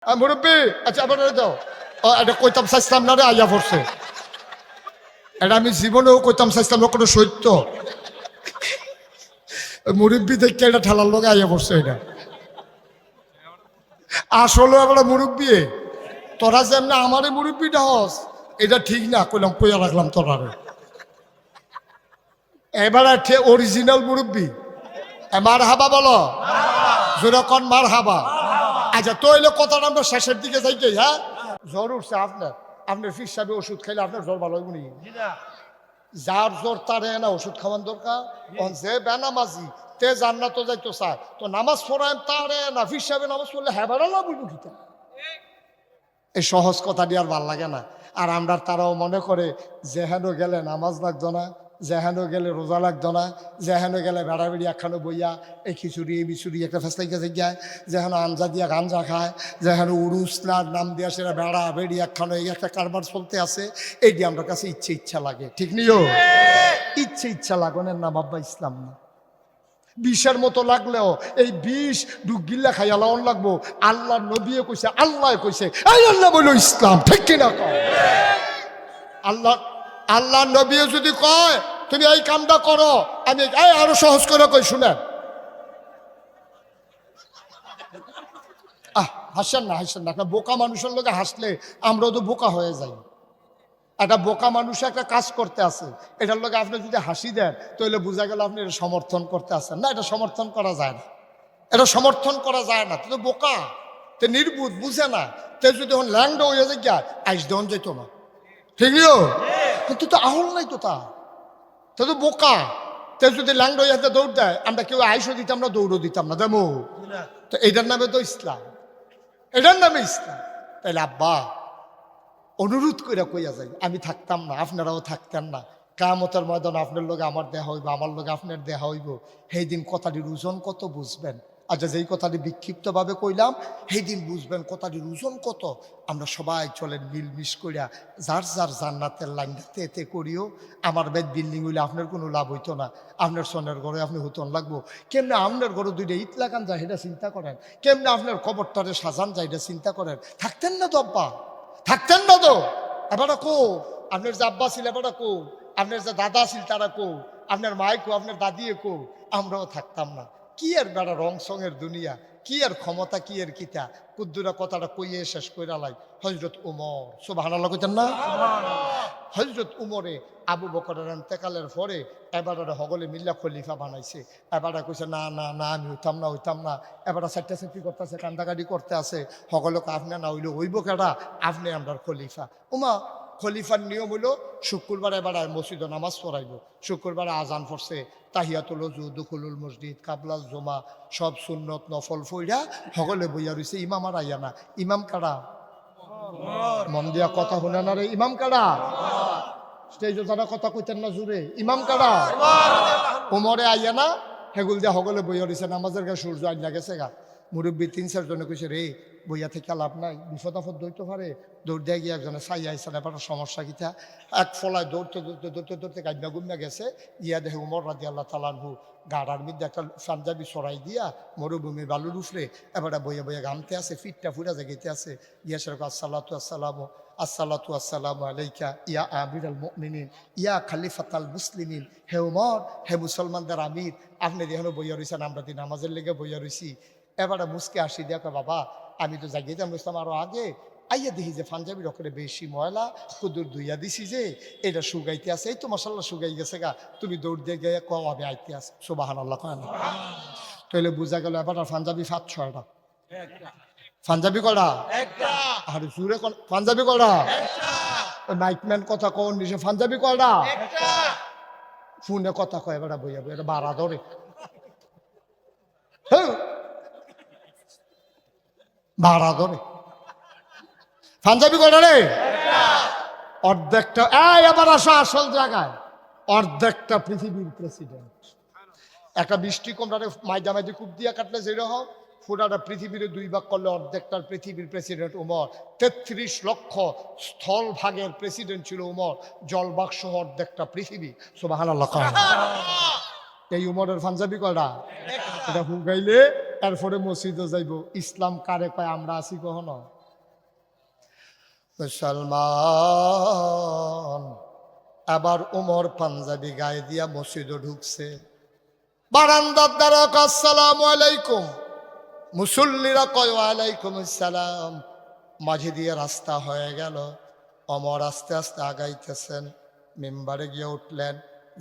মুরব্বী আচ্ছা আবার দাও এটা কইতাম চাইছিলাম না রে আইয়া পড়ছে এটা আমি জীবনেও কইতাম চাইছিলাম না কোনো সত্য মুরব্বী দেখে এটা ঠেলার লোক আইয়া পড়ছে এটা আসলে আবার মুরব্বী তোরা যে এমনি আমারে মুরব্বীটা হস এটা ঠিক না কইলাম কইয়া রাখলাম তোরা এবার অরিজিনাল মুরব্বী মার হাবা বলো যেরকম মার হাবা আচ্ছা তো এলে কথাটা আমরা শেষের দিকে যাই কে হ্যাঁ জ্বর উঠছে আপনার ফিস সাহেব ওষুধ খাইলে আপনার জ্বর ভালো হইব নি যার জ্বর তার না ওষুধ খাওয়ান দরকার যে বেনামাজি তে জান্নাত যাইতো চায় তো নামাজ পড়ায় তারে না ফিস সাহেব নামাজ পড়লে হ্যাঁ বেড়া লাভ হইব কিতা এই সহজ কথাটি আর ভাল লাগে না আর আমরা তারাও মনে করে যেহেন গেলে নামাজ লাগতো না যেহেন গেলে রোজা লাগতো না যেহেন গেলে বেড়া বেড়ি একখানো বইয়া এই খিচুড়ি বিচুড়ি একটা ফেসলাইকে যায় যেহেন আঞ্জা দিয়া গাঞ্জা খায় যেহেন উরুসলার নাম দিয়া সেটা বেড়া বেড়ি একখানো এই একটা কারবার চলতে আছে এইটি আমার কাছে ইচ্ছা লাগে ঠিক নিও ইচ্ছা লাগনের না বাবা ইসলাম না বিষের মতো লাগলেও এই বিষ ডুগিল্লা খাইয়া লাউন লাগবো আল্লাহ নবী কইছে আল্লাহ কইছে এই আল্লাহ বলো ইসলাম ঠিক কিনা কয় আল্লাহ নবী যদি কয় তুমি এই কামটা করো আমি আরো সহজ করে কই শুনেন হাসেন না একটা বোকা মানুষের লোকে হাসলে আমরাও তো বোকা হয়ে যাই একটা বোকা মানুষ একটা কাজ করতে আছে এটার লোকে আপনি যদি হাসি দেন তাহলে বোঝা গেল আপনি এটা সমর্থন করতে আসেন না এটা সমর্থন করা যায় না এটা সমর্থন করা যায় না তো বোকা তে নির্বুধ বুঝে না তে যদি এখন ল্যাংডা হয়ে যায় গিয়া আইস দেওয়ান যেত না ঠিক নিও কিন্তু তো আহল নাই তো তা তো বোকা তে যদি ল্যাংডা হয়ে দৌড় দেয় আমরা কেউ আইসও দিতাম না দৌড়ও দিতাম না দেবো তো এটার নামে তো ইসলাম এটার নামে ইসলাম তাইলে আব্বা অনুরোধ করে কইয়া যাই আমি থাকতাম না আপনারাও থাকতেন না কিয়ামতের ময়দানে আপনার লোকে আমার দেহা হইব আমার লোকে আপনার দেহা হইব সেই দিন কথাটির ওজন কত বুঝবেন আচ্ছা যেই কথাটি বিক্ষিপ্তভাবে কইলাম সেই দিন বুঝবেন কথাটির ওজন কত আমরা সবাই চলেন মিলমিশ করিয়া যার যার জান্নাতের লাইনটাতে এতে করিও আমার বেদ বিল্ডিং হইলে আপনার কোনো লাভ হইতো না আপনার সোনের ঘরে আপনি হুতন লাগবো কেমনে আপনার ঘরে দুইটা ইট লাগান যায় এটা চিন্তা করেন কেমনে আপনার খবরটারে সাজান যায় এটা চিন্তা করেন থাকতেন না তো আব্বা থাকতেন না তো এবারটা কো আপনার যে আব্বা ছিল এবারটা কো আপনার যে দাদা ছিল তারা কো আপনার মায় কো আপনার দাদিয়ে কো আমরাও থাকতাম না কি আর বেড়া রং সঙের দুনিয়া কি আর ক্ষমতা কি আর কিতা কুদ্দুরা কথাটা কইয়ে শেষ কইরা লাই হযরত উমর সুবহানাল্লাহ কইতেন না হযরত উমরে আবু বকরের ইন্তেকালের পরে এবারে হগলে মিল্লা খলিফা বানাইছে এবারে কইছে না না না আমি হইতাম না এবারে চারটা চাকরি করতেছে কান্দাকাটি করতে আছে হগলকে আপনি না হইলে হইব কেডা আপনি আমরা খলিফা উমা খলিফার নিয়ম হইল শুক্রবার এবার মসজিদে নামাজ পড়াইব শুক্রবারে আজান পড়ছে তাহিয়াতুল ওযু দুখুলুল মসজিদ কাবলাল জমা সব সুন্নত নফল ফইরা হগলে বইয়া রইছে ইমাম আর আইয়া না ইমাম কারা মন দিয়া কথা শুনে না রে ইমাম কারা স্টেজে যারা কথা কইতেন না জুড়ে ইমাম কারা উমরে আইয়া না হেগুল দিয়া হগলে বইয়া রইছে নামাজের গা সূর্য আইনা গেছে গা মুরব্বী 3-4 জনে কইছে রে বইয়া থেকে লাভ নাই বিপদ আপদ দৌড়তে পারে দৌড় দিয়ে গিয়ে একজনে চাই আইসা এবার সমস্যা কিতা এক ফলায় দৌড়তে গাইনা গুমিয়া গেছে ইয়া দেখে উমর রাদিয়াল্লাহু তাআলা আনহু গাড়ার মধ্যে একটা পাঞ্জাবি সরাই দিয়া মরুভূমির বালুর উফরে এবারে বইয়া ঘামতে আছে ফিটটা ফুরা জায়গাতে আছে ইয়া সেরকম আসসালাতু আসসালামু আলাইকা ইয়া আমিরুল মুমিনিন ইয়া খলিফাতুল মুসলিমিন হে উমর হে মুসলমানদের আমির আপনি দেখেন বইয়া রইছেন আমরা দিন নামাজের লেগে বইয়া রইছি এবারে মুসকে আসি দেখো বাবা আমি তো জাগিয়েতাম বুঝতাম আরো আগে আইয়া দেখি যে পাঞ্জাবির ওখানে বেশি ময়লা কুদুর ধুইয়া দিছি যে এটা শুকাইতে আছে এই তো মশাল্লা শুকাই গেছে গা তুমি দৌড় দিয়ে গিয়ে কম আমি আইতে আছে সুবহানাল্লাহ কয় না তাহলে বোঝা গেল এবার পাঞ্জাবি 5-6টা পাঞ্জাবি কটা আর জুড়ে পাঞ্জাবি কটা নাইটম্যান কথা কোন নিশে পাঞ্জাবি কটা ফোনে কথা কয় এবার বইয়া এটা বাড়া ধরে ভাড়া ধরে পাঞ্জাবি কটা রে অর্ধেকটা এবার আসো আসল জায়গায় অর্ধেকটা পৃথিবীর প্রেসিডেন্ট একটা বৃষ্টি কমরারে মাইদামাইদি কূপ দিয়া কাটলে যেরকম পুরাটা পৃথিবীর 2 ভাগ করলে অর্ধেকটার পৃথিবীর প্রেসিডেন্ট উমর 33 লক্ষ স্থল ভাগের প্রেসিডেন্ট ছিল উমর জলবাগ সহ অর্ধেকটা পৃথিবী সুবহানাল্লাহ এই উমরের পাঞ্জাবি কটা এটা হুগাইলে এরপরে মসজিদও যাইব। ইসলাম কারে কয় আমরা আছি কখনো? মুসলমান। আবার উমর পাঞ্জাবি গায়ে দিয়া মসজিদও ঢুকছে। বারান্দার দ্বারা আসসালামু আলাইকুম, মুসল্লিরা কয় ওয়ালাইকুম আসসালাম। মাঝে দিয়ে রাস্তা হয়ে গেল। ওমর আস্তে আস্তে আগাইতেছেন, মিম্বারে গিয়ে উঠলেন।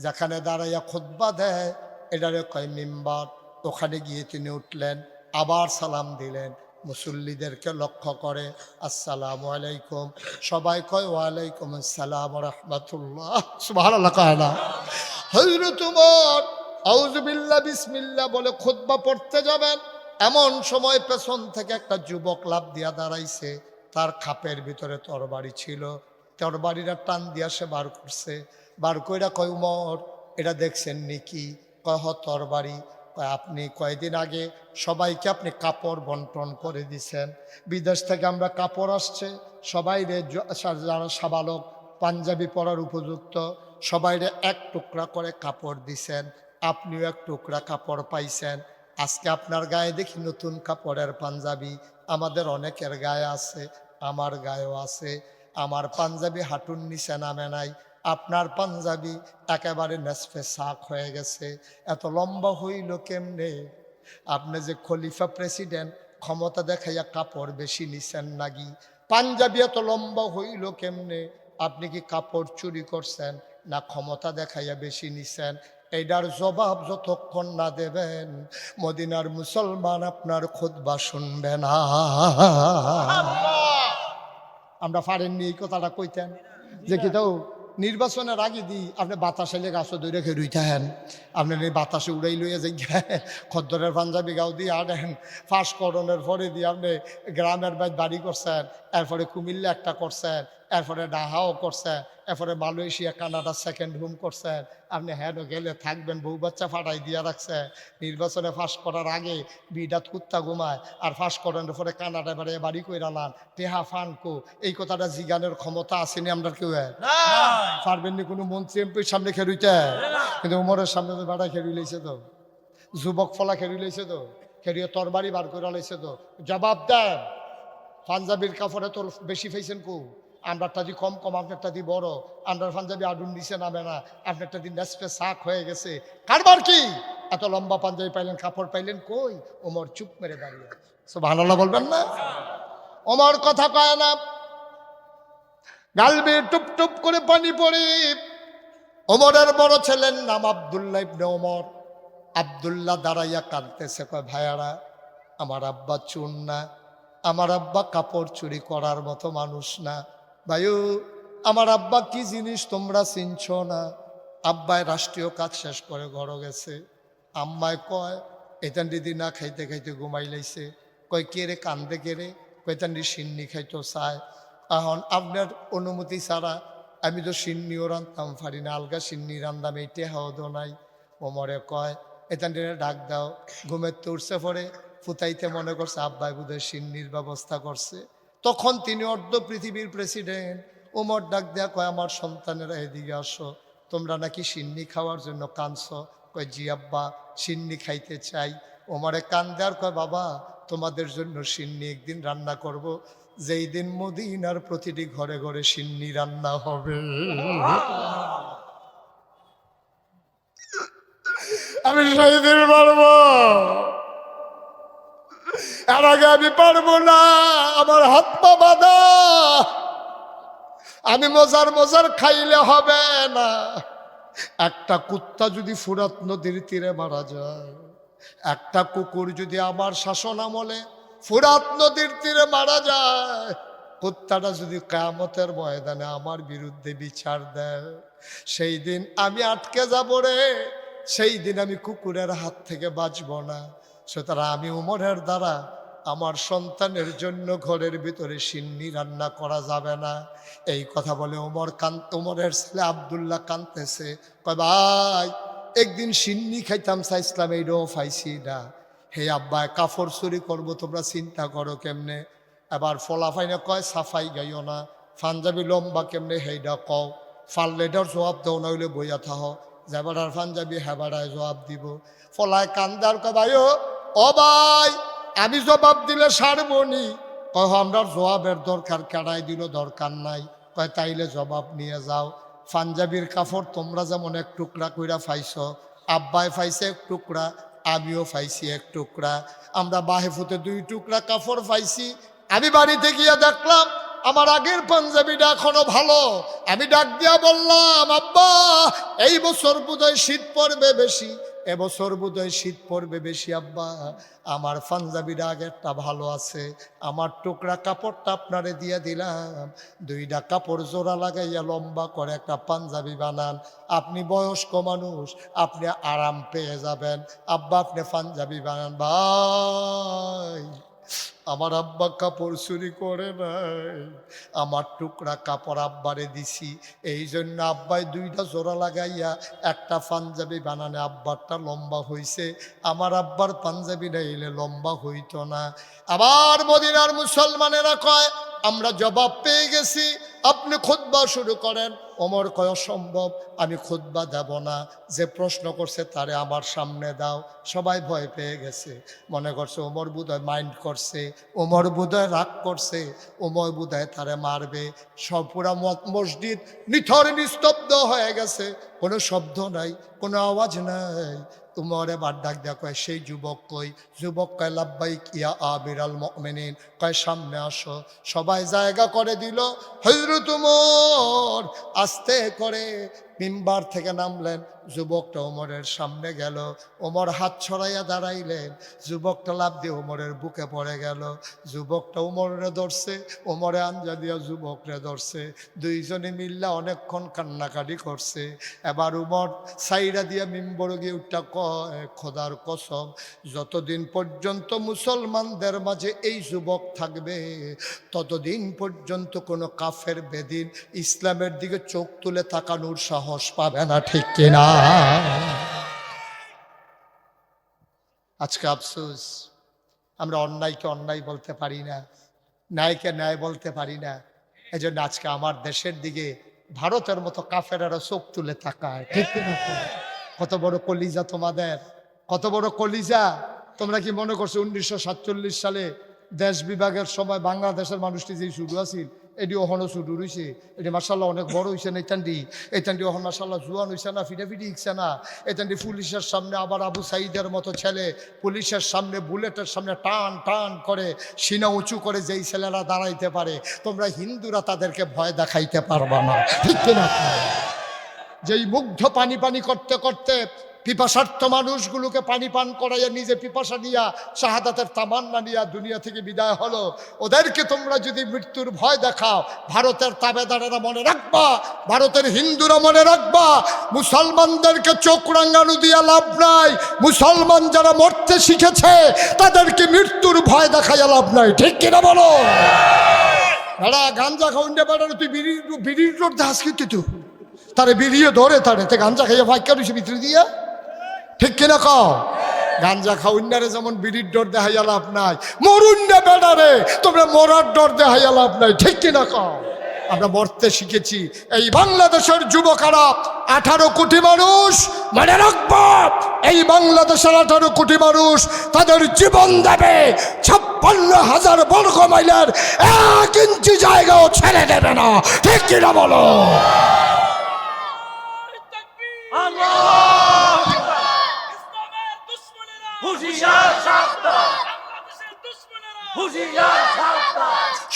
যেখানে দাঁড়াইয়া খুতবা দেয় এটারে কয় মিম্বার, ওখানে গিয়ে তিনি উঠলেন, আবার সালাম দিলেন। মুসল্লিদেরকে লক্ষ্য করে আসসালামু আলাইকুম, সবাই কয় ওয়ালাইকুম আসসালাম রাহমাতুল্লাহ। সুবহানাল্লাহ কয় না? হযরত ওমর আউযু বিল্লাহ বিসমিল্লাহ বলে খুতবা পড়তে যাবেন, এমন সময় পেছন থেকে একটা যুবক লাফ দিয়া দাঁড়াইছে। তার খাপের ভিতরে তরবারি ছিল, তরবারিটা টান দিয়া সে বার করছে। বার কইরা কয় উমর এটা দেখছেন নাকি? কয় হ তরবারি। কয় আপনি কয়েকদিন আগে সবাইকে আপনি কাপড় বন্টন করে দিছেন, বিদেশ থেকে আমরা কাপড় আসছে সবাইরে, যারা সাবালক পাঞ্জাবি পরার উপযুক্ত সবাইরে এক টুকরা করে কাপড় দিছেন, আপনিও এক টুকরা কাপড় পাইছেন। আজকে আপনার গায়ে দেখি নতুন কাপড়ের পাঞ্জাবি, আমাদের অনেকের গায়ে আছে, আমার গায়েও আছে। আমার পাঞ্জাবি হাঁটুর নিচে নামে নাই, আপনার পাঞ্জাবি একেবারে নেসফে সাক হয়ে গেছে। এত লম্বা হইল কেমনে? আপনি যে খলিফা প্রেসিডেন্ট, ক্ষমতা দেখাইয়া কাপড় বেশি নিছেন নাকি? পাঞ্জাবি এত লম্বা হইল কেমনে? আপনি কি কাপড় চুরি করছেন না ক্ষমতা দেখাইয়া বেশি নিছেন? এইটার জবাব যতক্ষণ না দেবেন মদিনার মুসলমান আপনার খুতবা শুনবে না। আমরা পারেননি এই কথাটা কইতেন যে কি তাও নির্বাচনের আগে দিই আপনি বাতাসে লেগে গাছ দৌড়ে খেয়ে রুইতেন, আপনার এই বাতাসে উড়াই লইয়া যাই খদ্দরের পাঞ্জাবি গাও দিয়ে আনেন। ফাঁস করণের পরে দিয়ে আপনি গ্রামের বাড়ি করছেন, এরপরে কুমিল্লা একটা করছেন, এরপরে ডাহাও করছেন, এরপরে মালয়েশিয়া কানাডা সেকেন্ড হোম করছেন। আপনি হ্যাঁ গেলে থাকবেন, বউ বাচ্চা ফাটাই দিয়া রাখছে। নির্বাচনে ফাঁস করার আগে বিডাত কুত্তা ঘুমায়, আর ফাঁস করানোর পরে কানাডা বাড়ি কইরালান টেহা ফানকো। এই কথাটা জিগানের ক্ষমতা আসেনি আমরা কেউ, পারবেন নি কোনো মন্ত্রী এমপির সামনে খেলুইতে। কিন্তু উমরের সামনে তো বেড়া খেলুই লাইছে, তো যুবক ফলা খেলুই লাইছে, তো খেলিয়ে তরবারি বার করে লাইছে। তো জবাব দেন, পাঞ্জাবির কাপড়ে তো বেশি ফেইছেন কু? আমরারটা দি কম কম, আপনারটা দি বড়। আমরার পাঞ্জাবি আডুন নিচে নামে না, আপনারটা দিন নেসপে শাক হয়ে গেছে। কারবার কি? এত লম্বা পাঞ্জাবি পাইলেন, কাপড় পাইলেন কই? ওমর চুপ মেরে দাঁড়িয়ে। সুবহানাল্লাহ বলবেন না? ওমর কথা কয় না, গালবে টুপ টুপ করে পানি পড়ে। ওমরের বড় ছেলের নাম আব্দুল্লাহ ইবনে ওমর। আব্দুল্লাহ দাঁড়াইয়া কাঁদতেছে, কয় ভাইয়ারা আমার আব্বা চুন না, আমার আব্বা কাপড় চুরি করার মতো মানুষ না। ভাইও আমার আব্বা কি জিনিস তোমরা চিনছ না? আব্বায় রাষ্ট্রীয় কাজ শেষ করে ঘর গেছে। আম্মায় কয় এতান দিদি না খাইতে খাইতে ঘুমাই লাইছে। কয় কে রে কান্দে কে রে? কয়তান্ডি সিন্নি খাইতো চায়। এখন আপনার অনুমতি ছাড়া আমি তো সিন্নিও রান্ধতাম পারি না, আলগা সিন্নি রান্দাম, এই টেহাও দো নাই। ওমরে কয় এতান্ডিরে ডাক দাও। ঘুমের তো উঠছে পরে ফুতাইতে মনে করছে আব্বাই বোধহয় সিন্নির ব্যবস্থা করছে। তখন তিনি অর্ধ পৃথিবীর প্রেসিডেন্ট। ওমর ডাক দেয়া কয় আমার সন্তানেরা এদিকে আসো, তোমরা নাকি সিন্নি খাওয়ার জন্য কাঁদছ? কয় জি আব্বা সিন্নি খাইতে চাই। ওমরে কান দেয়ার কয় বাবা তোমাদের জন্য সিন্নি একদিন রান্না করব, যেই দিন মদিনার প্রতিটি ঘরে ঘরে সিন্নি রান্না হবে। আমি সেই দিন পারবো, এর আগে আমি পারবো না। আমার হাত পা বাঁধা, আমি মজার মজার খাইলে হবে না। একটা কুত্তা যদি ফুরাত নদীর তীরে মারা যায়, একটা কুকুর যদি আমার শাসন আমলে ফুরাত নদীর তীরে মারা যায়, কুত্তাটা যদি কিয়ামতের ময়দানে আমার বিরুদ্ধে বিচার দেয়, সেই দিন আমি আটকে যাব রে। সেই দিন আমি কুকুরের হাত থেকে বাঁচব না। সুতরাং আমি উমরের দ্বারা আমার সন্তানের জন্য ঘরের ভিতরে সিন্নি রান্না করা যাবে না। এই কথা বলে উমরের ছেলে আব্দুল্লাহ কাঁদতেছে, কয় ভাই একদিন সিন্নি খাইতাম চাইছিলাম, এইটাও পাইছি না। হে আব্বা কাপড় চুরি করবো তোমরা চিন্তা করো কেমনে? এবার ফলাফাইনে কয় সাফাই গাইও না, পাঞ্জাবি লম্বা কেমনে হেইডা কও, ফাল্লেটার জবাব দেও না হইলে বইয়া থাহ। যেবাড়ার পাঞ্জাবি হেবাড়ায় জবাব দিব। ফলায় কান্দার কয় ভাইও ও ভাই আমি জবাব দিলে সারবনি। কয় আমরার জবাবের দরকার, কেড়াই দিল দরকার নাই। কয় তাইলে জবাব নিয়ে যাও। পাঞ্জাবির কাপড় তোমরা যেমন এক টুকরা কইরা ফাইছ, আব্বাই ফাইছে এক টুকরা, আমিও ফাইছি এক টুকরা, আমরা বাহেফুতে 2 টুকরা কাপড় ফাইছি। আমি বাড়িতে গিয়ে দেখলাম আমার আগের পাঞ্জাবিটা এখনো ভালো। আমি ডাক দিয়া বললাম, আব্বা এই বছর বোধহয় শীত পড়বে বেশি, এবছর বোধহয় শীত পড়বে বেশি। আব্বা আমার পাঞ্জাবিটা আগেরটা ভালো আছে, আমার টুকরা কাপড়টা আপনারে দিয়ে দিলাম, 2টা কাপড় জোড়া লাগাইয়া লম্বা করে একটা পাঞ্জাবি বানান। আপনি বয়স্ক মানুষ, আপনি আরাম পেয়ে যাবেন। আব্বা আপনি পাঞ্জাবি বানান। ভাই আমার আব্বা কাপড় চুরি করে নাই, আমার টুকরা কাপড় আব্বারে দিছি, এই জন্য আব্বাই 2টা জোড়া লাগাইয়া একটা পাঞ্জাবি বানানে আব্বারটা লম্বা হইছে, আমার আব্বার পাঞ্জাবি নাইলে লম্বা হইতো না। আবার মদিনার মুসলমানেরা কয় আমরা জবাব পেয়ে গেছি, আপনি খুতবা শুরু করেন। ওমর কয় অসম্ভব, আমি খুতবা দেব না, যে প্রশ্ন করছে তারে আমার সামনে দাও। সবাই ভয় পেয়ে গেছে, মনে করছে ওমর বোধহয় মাইন্ড করছে, ওমর বোধহয় রাগ করছে, ওমর বোধহয় তারে মারবে। সব পুরা মসজিদ নিথর নিস্তব্ধ হয়ে গেছে, কোনো শব্দ নাই, কোনো আওয়াজ নাই। উমরে বার ডাক দেয়া কয় সেই যুবক কই? যুবক কয় লাব্বাইক ইয়া আমিরাল মুমিনিন। কয় সামনে আসো। সবাই জায়গা করে দিল। হযরত উমর আস্তে করে মিম্বার থেকে নামলেন, যুবকটা ওমরের সামনে গেল, ওমর হাত ছড়াইয়া দাঁড়াইলেন, যুবকটা লাফ দিয়ে ওমরের বুকে পড়ে গেল। যুবকটা ওমরে ধরছে, ওমরে আঞ্জা দিয়া যুবকরে ধরছে, 2জনে মিল্লা অনেকক্ষণ কান্নাকাটি করছে। এবার উমর সাইরা দিয়া মিম্বর গিয়ে উঠটা কয় খোদার কসম, যতদিন পর্যন্ত মুসলমানদের মাঝে এই যুবক থাকবে ততদিন পর্যন্ত কোনো কাফের বেদিন ইসলামের দিকে চোখ তুলে তাকানোর সাহস পাবে না, ঠিক কিনা? আজকে আফসোস, আমরা অন্যায়কে অন্যায় বলতে পারি না, ন্যায়কে ন্যায় বলতে পারি না। এই জন্য আজকে আমার দেশের দিকে ভারতের মতো কাফেরেরা চোখ তুলে তাকায়, ঠিক কিনা? কত বড় কলিজা তোমাদের, কত বড় কলিজা! তোমরা কি মনে করছো 1947 সালে দেশ বিভাগের সময় বাংলাদেশের মানুষটি যে শুরু আছিল এটি ওখানে শুরু রয়েছে, এটি মার্শাল্লাহ অনেক বড় হয়েছে না? এইটান্ডি ওখান মার্শাল্লাহ জুয়ান হয়েছে না, ফিটাফিটি ইচ্ছে না? এটান্ডি পুলিশের সামনে আবার আবু সাইদের মতো ছেলে পুলিশের সামনে বুলেটের সামনে টান টান করে সিনা উঁচু করে যেই ছেলেরা দাঁড়াইতে পারে, তোমরা হিন্দুরা তাদেরকে ভয় দেখাইতে পারবা না, ঠিক কিনা? যেই মুগ্ধ পানি পানি করতে করতে পিপাসার্থ মানুষগুলোকে পানি পান করাইয়া নিজে পিপাসা নিয়া শাহাদাতের তামান্না নিয়া দুনিয়া থেকে বিদায় হলো, ওদেরকে তোমরা যদি মৃত্যুর ভয় দেখাও, ভারতের তাবেদারেরা মনে রাখবা, ভারতের হিন্দুরা মনে রাখবা, মুসলমানদেরকে চোখ রাঙানো দিয়া লাভ নাই। মুসলমান যারা মরতে শিখেছে তাদেরকে মৃত্যুর ভয় দেখাইয়া লাভ নাই, ঠিক কিনা বলো? এরা গাঞ্জা খাউন্ডে পাঠানো, তুই বিড়ির রোড দাস কিন্তু তুই তারে বিড়িয়ে ধরে তারে তে গাঞ্জা খাইয়া ফাঁকা রয়েছে ভিতরে দিয়া, ঠিক কিনা কও? গাঞ্জা খাউন্ডারে যেমন বিড়ির ডর দেখাইয়া লাভ নাই, মরুন্ডা বেড়ারে তোমরা মরার ডর দেখাইয়া লাভ নাই, ঠিক কিনা কও? আমরা মরতে শিখেছি। এই বাংলাদেশের যুবকেরা 18 কোটি মানুষ, মনে রাখবো এই বাংলাদেশের 18 কোটি মানুষ তাদের জীবন দেবে, 56,000 বর্গ মাইলের 1 ইঞ্চি জায়গাও ছেড়ে দেবে না, ঠিক কিনা বলো?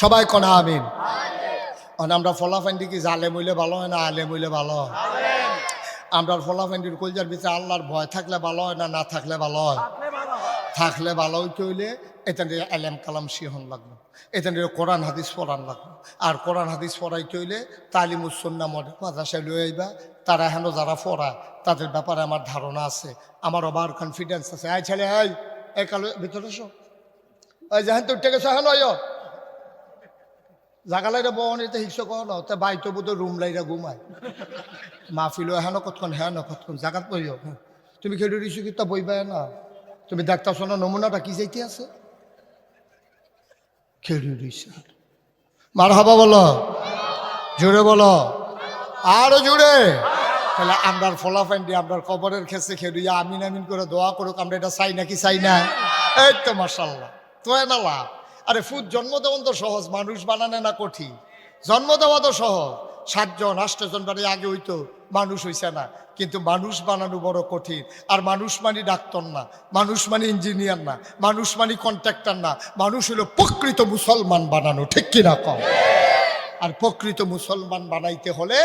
সবাই কোন আমিন। আমরা ফলাফান্ডি কি জালে মইলে ভালো হয় না আলে মইলে ভালো হয়? আমরা ফলাফান্ডির কলজার ভিতরে আল্লাহর ভয় থাকলে ভালো হয় না না থাকলে ভালো হয়? থাকলে ভালো হইতে হইলে এখান থেকে আলেম কালাম শিহন লাগবে, এখান থেকে কোরআন হাদিস পড়ান লাগবে। আর কোরআন হাদিস পড়াইতে হইলে তালিমুসন্না মডেল মাদ্রাসায় লয়ে আইবা, তারা এখনো যারা পড়ায় তাদের ব্যাপারে আমার ধারণা আছে, আমার ওভার কনফিডেন্স আছে। আই ছেলে এই কালো ভিতরে এসো, ওই যেহেন তো উঠে গেছো এখন আয় জাগা লাইরা বহনিতে হিংস কহ না, তা বাইতো বোধ রুম লাইরা ঘুমায়, মাহফিল হেন কতক্ষণ হেন কতক্ষণ জাগাত বইও। তুমি খেলে দিছো কি তা বইবা না? তুমি দেখতেছ না নমুনাটা কি যাইতে আছে? খেলে দিছে মার হাবা বলো, জোরে বলো, আরো জোরে। তাহলে আমরার ফলাফাইন্ডি আমরার কবরের ক্ষেত্রে খেলুইয়া আমিন আমিন করে দোয়া করুক, আমরা এটা চাই নাকি চাই না? এই তো মাশাআল্লাহ, তো না লাভ। আরে ফুট জন্ম দেওয়া তো সহজ, মানুষ বানানো না কঠিন। জন্ম দেওয়া তো সহজ, 7 জন 8 জন বাড়ি আগে হইতো, মানুষ হইছে না। কিন্তু মানুষ বানানো বড় কঠিন। আর মানুষ মানে ডাক্তার না, মানুষ মানে ইঞ্জিনিয়ার না, মানুষ মানে কন্ট্রাক্টর না, মানুষ হলো প্রকৃত মুসলমান বানানো, ঠিক কিনা কম? আর প্রকৃত মুসলমান বানাইতে হলে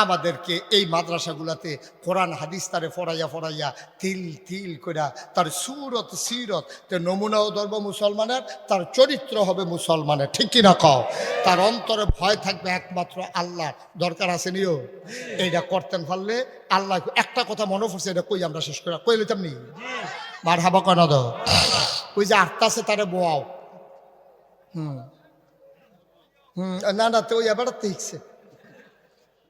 আমাদেরকে এই মাদ্রাসাগুলাতে কোরআন হাদিস তারে ফরাইয়া তিল তিল কইরা তার সুরত সিরত তে নমুনাও ধরব মুসলমানের, তার চরিত্র হবে মুসলমানের, ঠিক কিনা কও? তার অন্তরে ভয় থাকবে একমাত্র আল্লাহ। দরকার আছে নিও এইটা করতেন পারলে আল্লাহ। একটা কথা মনে পড়ছে, এটা কই আমরা শেষ করে কই লইতাম নি মার হাবা কয় না দাও। ওই যে আটটাছে তারে বোয়াও। না না, তো এবার দেখছে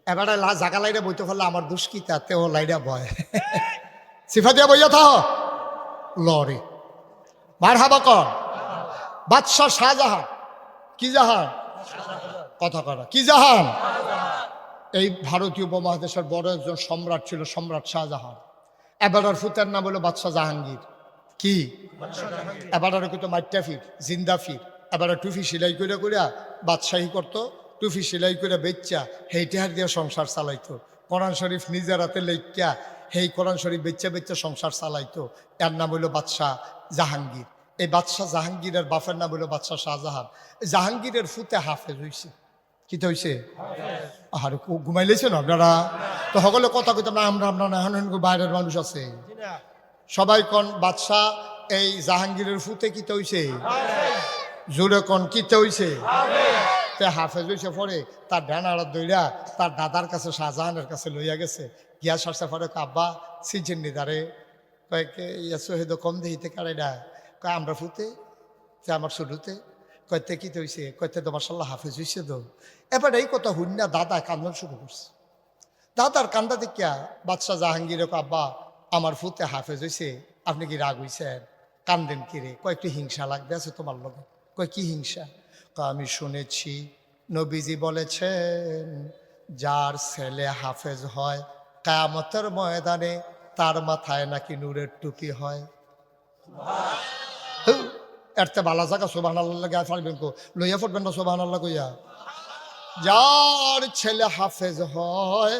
এবার জাগা লাইরে বইতে পারলে আমার দুষ্কিতা তেও লাইরা বয় সিফা দিয়া বইয়া থাহ লরে মার হাবা কর। বাদশাহ শাহজাহান, কি জাহান কথা করা, কি জাহান? এই ভারতীয় উপমহাদেশের বড় একজন সম্রাট ছিল, সম্রাট শাহজাহান। এবারের ফুতের নাম হলো বাদশাহ জাহাঙ্গীর। কি এবারের কিন্তু মাইটাফির জিন্দাফির। এবারে টুফি সেলাই করে করিয়া বাদশাহী করতো, টুফি সেলাই করে বেচ্চা হেইটাহার দিয়ে সংসার চালাইতো। কোরআন শরীফ নিজের হাতে লেখিয়া হেই কোরআন শরীফ বেচ্চা সংসার চালাইতো। এর নাম হইল বাদশাহ জাহাঙ্গীর। এই বাদশাহ জাহাঙ্গীরের বাপের নাম হইল বাদশাহ শাহজাহান। জাহাঙ্গীরের ফুতে হাফেজ হইছে। কি তো হইছে? আর ঘুমাইলেছেন আপনারা তো সকলে কথা কইতাম না, আমরা না এখন বাইরের মানুষ আছে সবাই কন বাদশাহ এই জাহাঙ্গীরের ফুতে কি তো হইছে? জোরে কন কি তো হইছে? হাফেজ হইছে। পরে তার ডানারা দইরা তার দাদার কাছে শাহজাহানের কাছে লইয়া গেছে। গিয়া সারছে পরে আব্বা সিনছেন নি তারে? কয়েক সোহেদ কম দেহিতে কারাইডা কয় আমরা ফুতে আমার শুরুতে কয়তে কি হইছে? কয়তে তো মাশাআল্লাহ হাফেজ হইছে। তো এবার এই কথা হুন্না দাদা কান্দন শুরু করছে। দাদার কান্দা দেখিয়া বাদশাহ জাহাঙ্গীর আব্বা আমার ফুতে হাফেজ হইছে, আপনি কি রাগ হইছেন? কান্দেন কিরে? কয়েকটি হিংসা লাগবে আছে তোমার লগে। কয় কি হিংসা? আমি শুনেছি নবীজি বলেছেন যার ছেলে হাফেজ হয় কিয়ামতের ময়দানে তার মাথায় নাকি নূরের টুপি হয়। এরতে বালা জায়গা সুবহানাল্লাহ গায়ে ফাড়বেন কো লইয়া পড়বেন না সুবহানাল্লাহ কইয়া। যার ছেলে হাফেজ হয়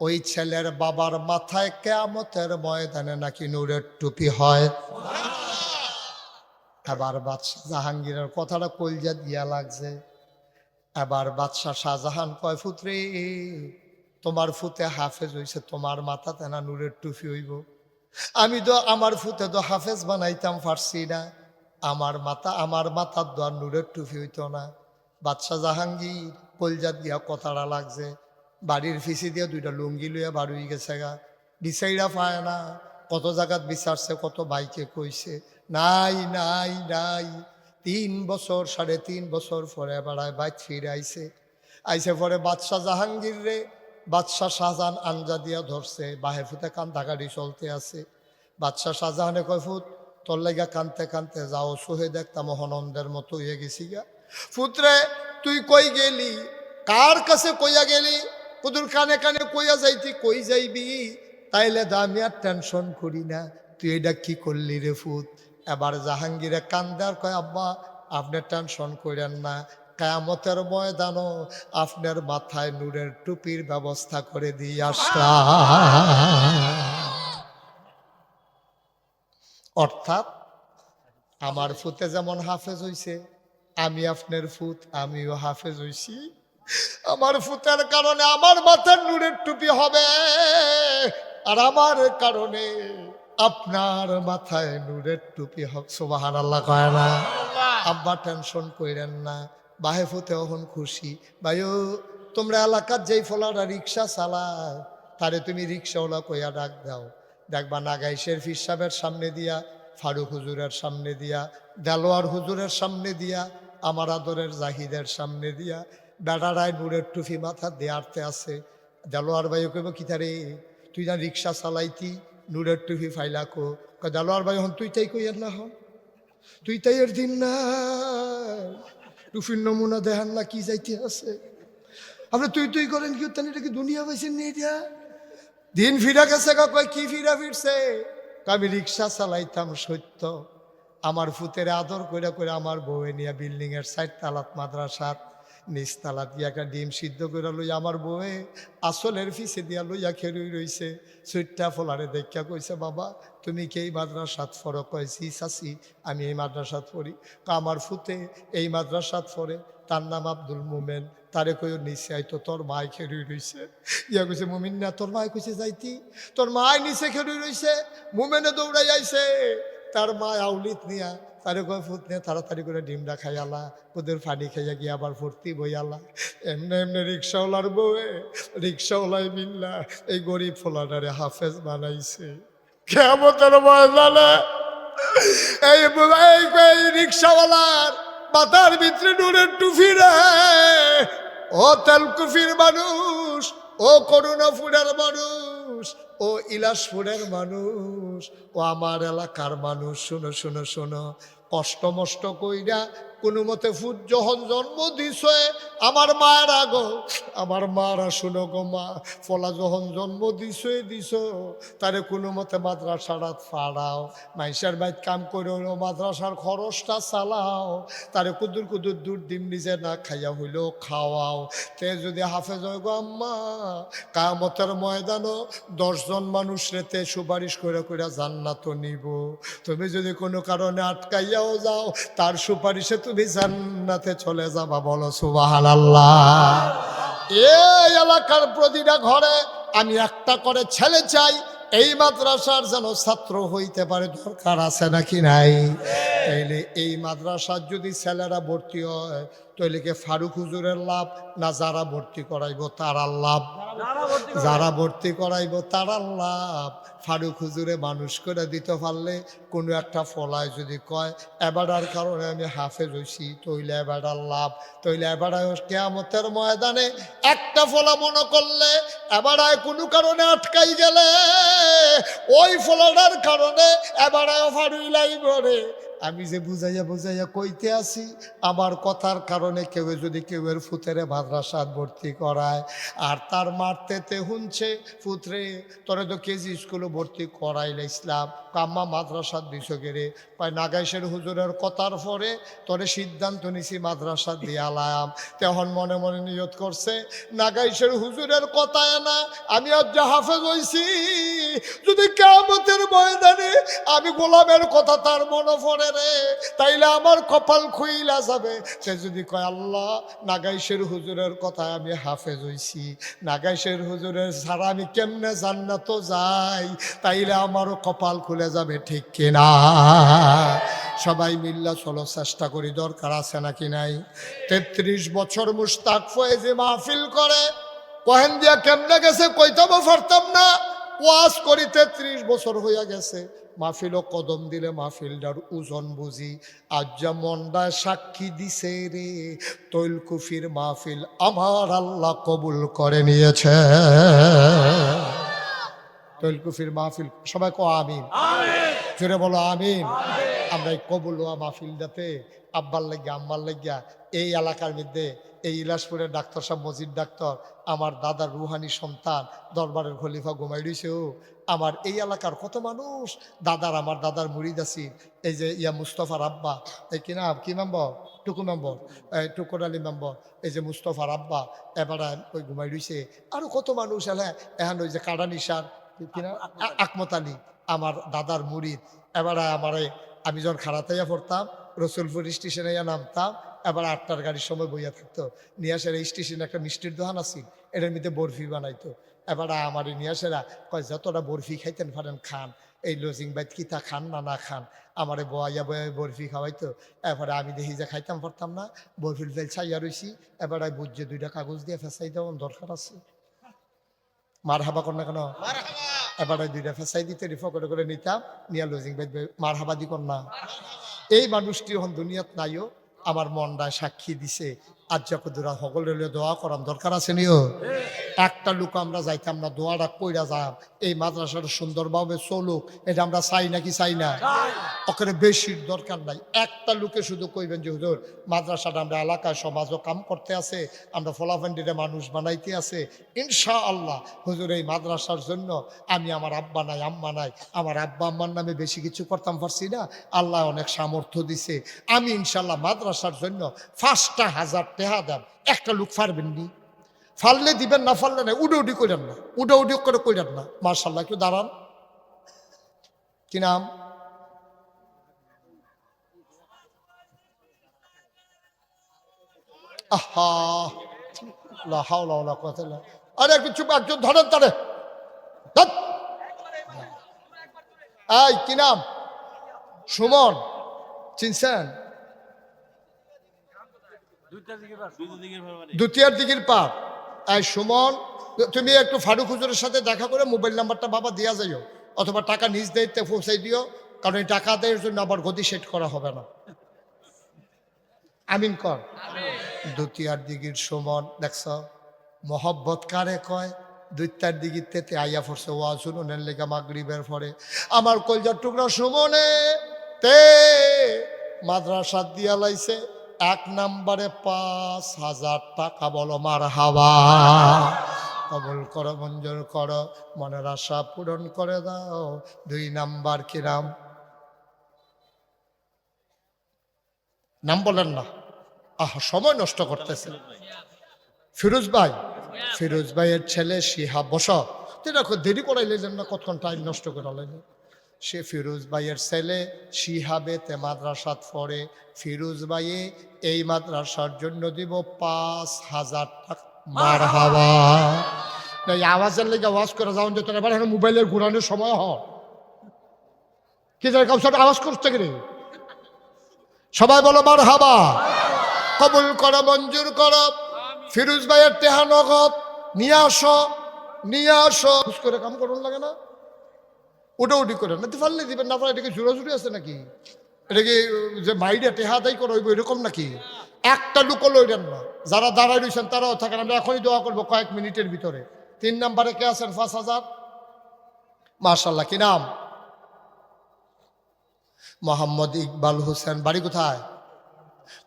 ওই ছেলের বাবার মাথায় কিয়ামতের ময়দানে নাকি নূরের টুপি হয়। এবার বাদশাহ জাহাঙ্গীরের কথাটা কলজা দিয়া লাগছে। এবার বাদশাহ শাহজাহান কয় ফুতরে তোমার ফুতে হাফেজ হইছে, তোমার মাথাতে না নূরের টুপি হইব? আমি তো আমার ফুতে তো হাফেজ বানাইতাম পারছি না, আমার মাথার তো আর নূরের টুপি হইতো না। বাদশাহ জাহাঙ্গীর কলজা দিয়া কথাটা লাগছে। বাড়ির ফিসি দিয়ে 2টা লুঙ্গি লইয়া বাড়ি গেছে গা, বিচাইরা পায় না। কত জায়গাত বিচারছে, কত বাইকে কইছে, নাই নাই নাই। 3 বছর 3.5 বছর পরে বেড়ায় বাইক ফিরে আইছে পরে বাদশাহ জাহাঙ্গীর রে বাদশাহ শাহজাহান আঞ্জা দিয়া ধরছে। বাহে ফুতে কান্দাকাটি চলতে আছে। বাদশাহ শাহজাহানে কয় ফুত তোর লাগা কানতে কানতে যাও, সোহে দেখতাম হনন্দের মতো হয়ে গেছি গা। ফুতরে তুই কই গেলি? কার কাছে কইয়া গেলি? কুদুর কানে কানে কইয়া যাইতি, কই যাইবি? তাইলে আমি আর টেনশন করি না, তুই এটা কি করলি রে ফুত? এবার জাহাঙ্গীরে কান্দার কয় আব্বা আপনি টেনশন করেন না, কিয়ামতের ময়দানও আপনার মাথায় নূরের টুপির ব্যবস্থা করে দিয়ে আসলাম। অর্থাৎ আমার ফুতে যেমন হাফেজ হইছে, আমি আপনার ফুত আমিও হাফেজ হইছি। আমার ফুতের কারণে আমার মাথার নূরের টুপি হবে, আর আমার কারণে আপনার মাথায় নূরের টুপি হবে। সুবহানাল্লাহ কয় না? আব্বা টেনশন কইরেন না, বাহে ফুতে হন খুশি। ভাইও তোমরা এলাকার যেই ফলারা রিক্সা চালায় তারে তুমি রিক্সাওয়ালা কইয়া ডাক দাও। দেখবা নাগাইশের ফির সাহেবের সামনে দিয়া, ফারুক হুজুরের সামনে দিয়া, দেলোয়ার হুজুরের সামনে দিয়া, আমার আদরের জাহিদের সামনে দিয়া বেড়ারায় নূরের টুপি মাথা দেয়ারতে আছে। দেলোয়ার ভাই কইব কি তারে তুই না রিক্সা চালাইতি, নূরের টুপি ফাইলা কো? দেলোয়ার ভাই হন তুই তাই কইয়ের না, হন তুই তাই এর দিন না টুপির নমুনা দেখান না কি যাইতে আছে। আপনি তুই করেন কি? এটা কি দুনিয়া পাইছেন নিয়ে দিয়া? দিন ফিরা গেছে গা। কয় কি ফিরা ফিরছে? আমি রিক্সা চালাইতাম সত্য, আমার ফুতের আদর করে করে আমার বউয়ে নিয়ে বিল্ডিংয়ের 4 তালাত মাদ্রাসাত নিচ তালাত দিয়ে একটা ডিম সিদ্ধ করে লই আমার বউয়ে আসলের ফিসে দিয়া লইয়া খেরুই রইছে। সুইটটা ফোলারে দেখা কইছে, বাবা তুমি কি এই মাদ্রাসাত পড়ো? কয়েছি চাচি আমি এই মাদ্রাসাত পড়ি। আমার ফুতে এই মাদ্রাসাত পড়ে, তার নাম আব্দুল মোমেন। তারে কই নিচে আইতো, তোর মায় খেরুই রইছে। ইয়া কইছে মুমিন না, তোর মায় কইছে যাইতি, তোর মায় নিচে খেরুই রইছে। মুমেনে দৌড়াই আইছে, তার মা আউলিত নিয়া তারে কয় ফুট নিয়ে তাড়াতাড়ি করে ডিমটা খাইয়ালা, ওদের পানি খাইয়া গিয়ে আবার ভর্তি বইয়ালা। এমনি এমনি রিক্সাওয়ালার বউয়ে রিক্সাওয়ালাই মিল্লা এই গরিব ফোলাটারে হাফেজ বানাইছে। কেমতের ময়দানে এই রিক্সাওয়ালার মাথার ভিতরে নুনের টুফি রে। ও তেলকুফির মানুষ, ও করুণাপুরের মানুষ, ও ইলাসপুরের মানুষ, ও আমার এলাকার মানুষ, শোনো শোনো শোনো, কষ্ট মষ্ট কইরা কোনো মতে ফুট যখন জন্ম দিছে আমার মায়ের আগো, আমার মারা শুনো গো মা, ফলা যখন জন্ম দিছ তারে কোনো মতে মাদ্রাসারাত ফাড়াও, মাইসার বাইত কাম করে মাদ্রাসার খরচটা চালাও, তারে কুদুর কুদুর দুধ ডিম নিজে না খাইয়া হইলেও খাওয়াও। তে যদি হাফেজ হয় গো আম্মা, কামতের ময়দানও 10 জন মানুষ রেতে সুপারিশ করে করে জান্নাত নিব। তুমি যদি কোনো কারণে আটকাইয়াও যাও, তার সুপারিশে তুমি জান্নাতে চলে যাবা। বলো সুবহানাল্লাহ। এই এলাকার প্রতিটা ঘরে আমি একটা করে ছেলে চাই, এই মাদ্রাসার যেন ছাত্র হইতে পারে। দরকার আছে নাকি নাই? তাইলে এই মাদ্রাসার যদি ছেলেরা ভর্তি হয়, তাইলে কি ফারুক হুজুরের লাভ না যারা ভর্তি করাইব তারার লাভ? যারা ভর্তি করাইব তারার লাভ। ফারুক হুজুরে মানুষ করে দিতে পারলে কোনো একটা ফলায় যদি কয় এবারার কারণে আমি হাফেজ হইছি, তৈলে এবারার লাভ। তৈলে এবারায় কিয়ামতের ময়দানে একটা ফলা মনে করলে এবারায় কোনো কারণে আটকাই গেলে ওই ফলাটার কারণে এবারায় ফারুই লাইব রে। আমি যে বুঝাইয়া বুঝাইয়া কইতে আসি, আমার কথার কারণে কেউ যদি কেউয়ের ফুতেরে মাদ্রাসাত ভর্তি করায় আর তার মারতেতে হুনছে, ফুতরে তোরে তো কেজি স্কুলে ভর্তি করাইলে ইসলাম কাম্মা মাদ্রাসাত দিছ গেরে, কয় নাগাইশের হুজুরের কথার পরে তোরে সিদ্ধান্ত নিছি মাদ্রাসাত দিয়ালাম। তখন মনে মনে নিয়ত করছে, নাগাইশের হুজুরের কথায় না আমি আজ হাফেজ হইছি, যদি কিয়ামতের ময়দানে আমি গোলামের কথা তার মনে পড়ে রে, তাইলে আমার কপাল খুইলা যাবে। সে যদি কয় আল্লাহ নাগাইশের হুজুরের কথায় আমি হাফেজ হইছি, নাগাইশের হুজুরের ছাড়া আমি কেমনে জান্নাত যাই, তাইলে আমারও কপাল খুলে যাবে। ঠিক কিনা? সবাই মিল্লা চলো চেষ্টা করি। দরকার আছে নাকি নাই? 33 বছর মুশতাক ফয়েজে মাহফিল করে, কহেন দিয়া কেমনে গেছে কইতাম পারতাম না। ওয়াজ করি 33 বছর হইয়া গেছে, মাহফিলও কদম দিলে মাহফিলটার ওজন বুঝি। আজ যা মনটায় সাক্ষী দিছে রে, তৈলকুফির মাহফিল আমার আল্লাহ কবুল করে নিয়েছে। তৈলকুফির মাহফিল সবাই কো আমিন, জোরে বলো আমিন। আমরা এই কবুল হওয়া মাহফিলটাতে আব্বার লাগিয়া আম্মার লাগিয়া এই এলাকার মধ্যে এই ইলাসপুরের ডাক্তার সাহেব মজিদ ডাক্তার, আমার দাদার রুহানি সন্তান দরবারের খলিফা ঘুমাই রইছেও, আমার এই এলাকার কত মানুষ দাদার, আমার দাদার মুরিদ আছি। এই যে ইয়া মুস্তফার আব্বা, এই কিনা কি মেম্বর, টুকু মেম্বর, টুকুর আলী মেম্বর, এই যে মুস্তফার আব্বা এবারে ওই ঘুমাই রইছে। আরও কত মানুষ এলে এখন ওই যে কাডানিসার কিনা আকমত আলী, আমার দাদার মুরিদ। এবারে আমারে আমি যখন খাড়াতাইয়া পড়তাম রসুলপুর স্টেশনে নামতাম, এবার 8টার গাড়ির সময় বইয়া থাকতো। নিয়ে আসার এই স্টেশনে একটা মিষ্টির দোকান আছে, এটার মধ্যে বরফি বানাইতো। এবার আমার নিয়ে আসারা কয় যতটা বরফি খাইতেন পারেন খান, এই লজিং বাইত কিতা খান না না খান, আমারে বয়া বয়া বরফি খাওয়াইতো। এবারে আমি দেখি যে খাইতাম পারতাম না, বরফির ফেল ছাইয়া রইছি। এবারে বুঝছে 2টা কাগজ দিয়ে ফেসাই দেওয়ার দরকার আছে। মার হাবা কর না কেন? এবারে 2টা ফেসাই দিতে রিফার করে নিতাম, নিয়া লজিং বাইত মার হাবা দি কর না। এই মানুষটি এখন দুনিয়াত নাইও, আমার মনটা সাক্ষী দিছে। আজ যখন সকলের দোয়া করার দরকার আছে নিও। একটা লোক আমরা যাইতাম না, দোয়াটা কইরা যাব এই মাদ্রাসাটা সুন্দরভাবে চলুক, এটা আমরা চাই নাকি চাই না? ওখানে বেশির দরকার নাই, একটা লোকে শুধু কইবেন যে হুজুর মাদ্রাসাটা আমরা এলাকায় সমাজও কাম করতে আছে, আমরা ফলাফান্ডিরে মানুষ বানাইতে আছে, ইনশাআল্লাহ হুজুর এই মাদ্রাসার জন্য আমি আমার আব্বা নাই আম্মা নাই, আমার আব্বা আম্মার নামে বেশি কিছু করতাম পারছি না, আল্লাহ অনেক সামর্থ্য দিছে, আমি ইনশাআল্লাহ মাদ্রাসার জন্য 5,000 টাকা দেন। একটা লোক পারবেন নি? ফাললে দিবেন, না ফাললে না, উডি করেন না, উডি করে কইরেন না। মার্শাল্লাহ, একটু দাঁড়ান। কি নাম? আহা, লা হাওলা ওয়ালা কুওয়াতা ইল্লা বিল্লাহ। আরে একটু চুপ, একজন ধরেন তারে। ধ্যাৎ। এই কি নাম? সুমন, চিনছেন? দুতিয়ার দিঘির পার। এই সুমন, তুমি একটু ফারুক হুজুরের সাথে দেখা করে মোবাইল নাম্বারটা বাবা দিয়া যাইও, অথবা টাকা নিজ দায়িত্বে পৌঁছাই দিও, কারণ এই টাকা দেওয়ার জন্য আবার গদি সেট করা হবে না। আমিন কর। দুতিয়ার দিঘির সুমন, দেখছ মহব্বত কারে কয়? দুইটার দিঘির তেতে আইয়া পড়ছে ওয়াজ শুনুনের লেগা মাগরিবের পরে। আমার কলজার টুকরা সুমনে তে মাদ্রাসা দিয়া লাইছে 1 নম্বরে 5,000 টাকা। বলো মারহাবা। কবুল করো, মঞ্জুর করো, মনের আশা পূরণ করে দাও। 2 নাম্বার কি নাম? নাম বলেন না, আহ সময় নষ্ট করতেছে। ফিরোজ ভাই, ফিরোজ ভাইয়ের ছেলে শিহাব। বস, দেখো দেরি করাইলেন না, কতক্ষণ টাইম নষ্ট করালেন। সে ফিরোজ ভাইয়ের ছেলে শিহাবে তে মাদ্রাসাত পড়ে। ফিরোজ ভাইয়ে এই মাদ্রাসার জন্য দিব 5,000 টাকা। মারহাবা। এই আওয়াজের লেগে আওয়াজ করে যাওন যেত, এবার এখন মোবাইলের ঘুরানোর সময় হয় কি জানি কাউসার আওয়াজ করতে গেলে। সবাই বলো মারহাবা। কবুল করো, মঞ্জুর করো। ফিরোজ ভাইয়ের টেহা নগদ নিয়ে আসো, নিয়ে আসো। করে কাম করুন লাগে না, উডি করে না পারলে দিবেন, না পারলে এটাকে জোরাজুরি আছে নাকি? এটা কি যে মাইডে টেহা দায়ী করো এরকম নাকি? একটা লুকো লইলেন না। যারা দাঁড়াই রয়েছেন তারাও থাকেন, আমরা এখনই দোয়া করবো কয়েক মিনিটের ভিতরে। 3 নম্বরে কে আছেন? 5,000। মাশাল্লাহ, কি নাম? মোহাম্মদ ইকবাল হোসেন। বাড়ি কোথায়?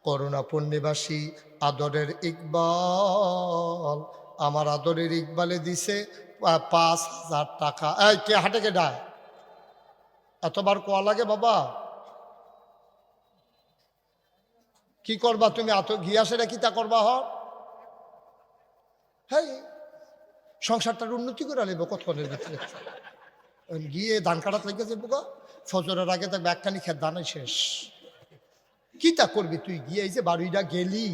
করুণাপুর নিবাসী। আদরের ইকবাল, আমার আদরের ইকবালে দিছে 5,000 টাকা। এই কে হাটে কে ডায়? এতবার কোয়া লাগে বাবা? কি করবা তুমি? এত গিয়াসেরা কি তা করবা? হ্যাঁ, সংসারটার উন্নতি করে আলিব কতক্ষণের ভিতরে। গিয়ে ধান কাটাত লেগে যাবো গা, ফজরের আগে দেখবে একখানি খেত ধানই শেষ। কি তা করবি তুই গিয়ে? এই যে বাড়িটা গেলি,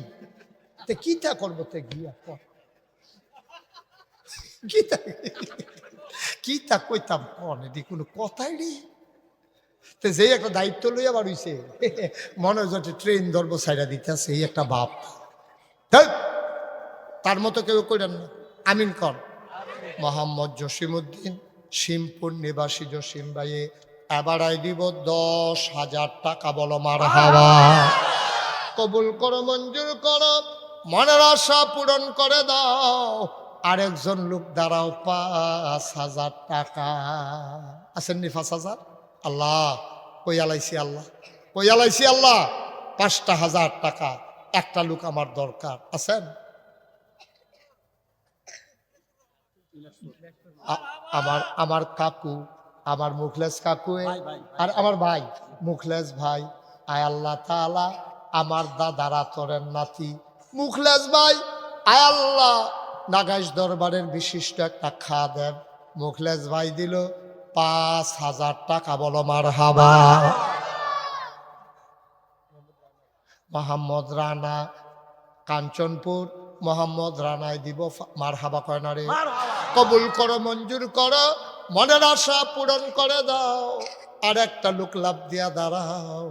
তে কি তা করবো? তে গিয়া কি তা কইতাম কন, এদি কোনো কথাই রে। তো যেই একটা দায়িত্ব লইয়া বাড়িছে, মনে হয় ট্রেন ধরবো সাইডা দিতেছে, এই একটা ভাব। তার মতো কেউ করেন না। আমিন কর। মোহাম্মদ জসিমউদ্দিন, শিমপুর নিবাসী জসিম ভাইয়ে এবারাই দিব 10,000 টাকা। বলো মারহাবা। কবুল করো, মঞ্জুর করো, মনের আশা পূরণ করে দাও। আরেকজন লোক দাঁড়াও, 5,000 টাকা। আসেননি 5,000? আল্লাহ কই আলাইছি, আল্লাহ কই আলাইছি, আল্লাহ 5,000 টাকা। একটা লোক আমার দরকার। আছেন? আমার কাকু, আমার মুখলেস কাকু আর আমার ভাই মুখলেস ভাই। আয় আল্লাহ তাআলা, আমার দাদারা তোরের নাতি মুখলেস ভাই, আয় আল্লাহ নাগাইশ দরবারের বিশিষ্ট একটা খাদেম মুখলেস ভাই দিল 5,000 টাকা। বলো মারহাবা। মোহাম্মদ রানা, কাঞ্চনপুর, মোহাম্মদ রানায় দিব মারহাবা। কয় না রে? কবুল করো, মঞ্জুর করো, মনের আশা পূরণ করে দাও। আর একটা লোক লাভ দিয়া দাঁড়াও,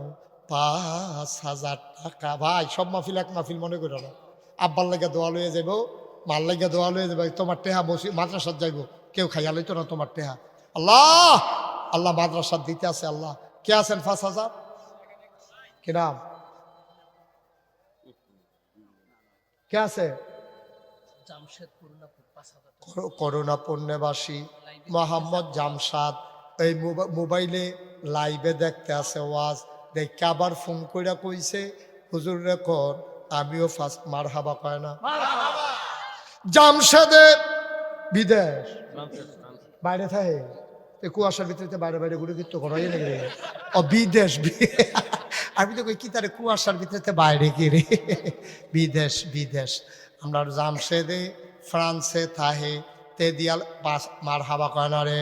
5,000 টাকা। ভাই সব মাহফিল এক মাহফিল মনে করো না। আব্বার লাগে দোয়া লইয়া যাবো, মার লাগে দোয়া লইয়া যাবো। তোমার টেহা মাদ্রাসাত যাইবো, কেউ খাইয়া লইতো না তোমার টেহা। আল্লাহ আল্লাহ মাদ্রাসাত দিতে আছে। আল্লাহ কে আছেন? 5,000। কি নাম? কে আছে? করুণাপুর নিবাসী মোহাম্মদ জামশাদ এই মোবাইলে লাইভে দেখতে আছে ওয়াজ দেখে আবার ফোন করে কইছে হুজুর রেকর্ড আমিও ফার্স্ট মারহাবা কয় না জামশাদে বিদেশ বাইরে থাকে কুয়াশার ভিতরে বাইরে বাইরে ঘুরে কিন্তু করাই নাকি ও বিদেশ আমি তো কই কি তারে কুয়াশার ভিতরে বাইরে গিয়ে বিদেশ বিদেশ আমরা জামশেদে ফ্রান্সে থাহে তে দিয়াল মার হাবা কয় না রে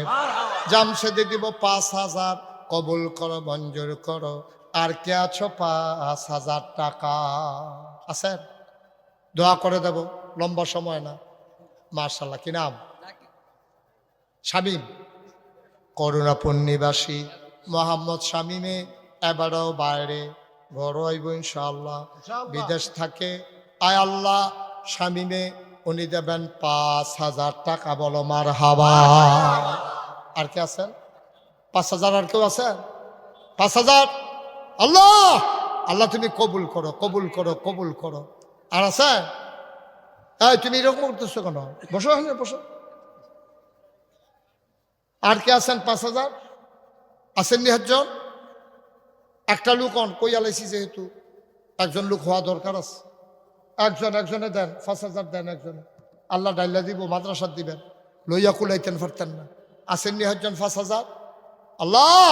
জামশেদে দিব 5,000 কবুল করো মঞ্জুর করো আর কে আছো 5,000 টাকা আছে দোয়া করে দেব লম্বা সময় না মাশাআল্লাহ কি নাম শামীম করুণাপুর নিবাসী মোহাম্মদ শামীমে এবারও বাইরে ঘর হইব ইনশাআল্লাহ বিদেশ থাকে আয় আল্লাহ শামীমে উনি দেবেন 5,000 টাকা বলো মারহাবা আর কে আছেন 5,000 আর কেউ আছেন 5,000 আল্লাহ আল্লাহ তুমি কবুল করো কবুল করো কবুল করো আর আছে এই তুমি এরকম করতেছো কেন বসো বসো আর কে আছেন 5,000 আছেন নি একজন একটা লোক কই আলাইছি যেহেতু একজন লোক হওয়া দরকার আছে একজনে দেন 5,000 দেন একজনে আল্লাহ ডাইলা দিব মাদ্রাসা দিবেন লইয়া কুলাইতেন পারতেন না আছেন নি একজন 5,000 আল্লাহ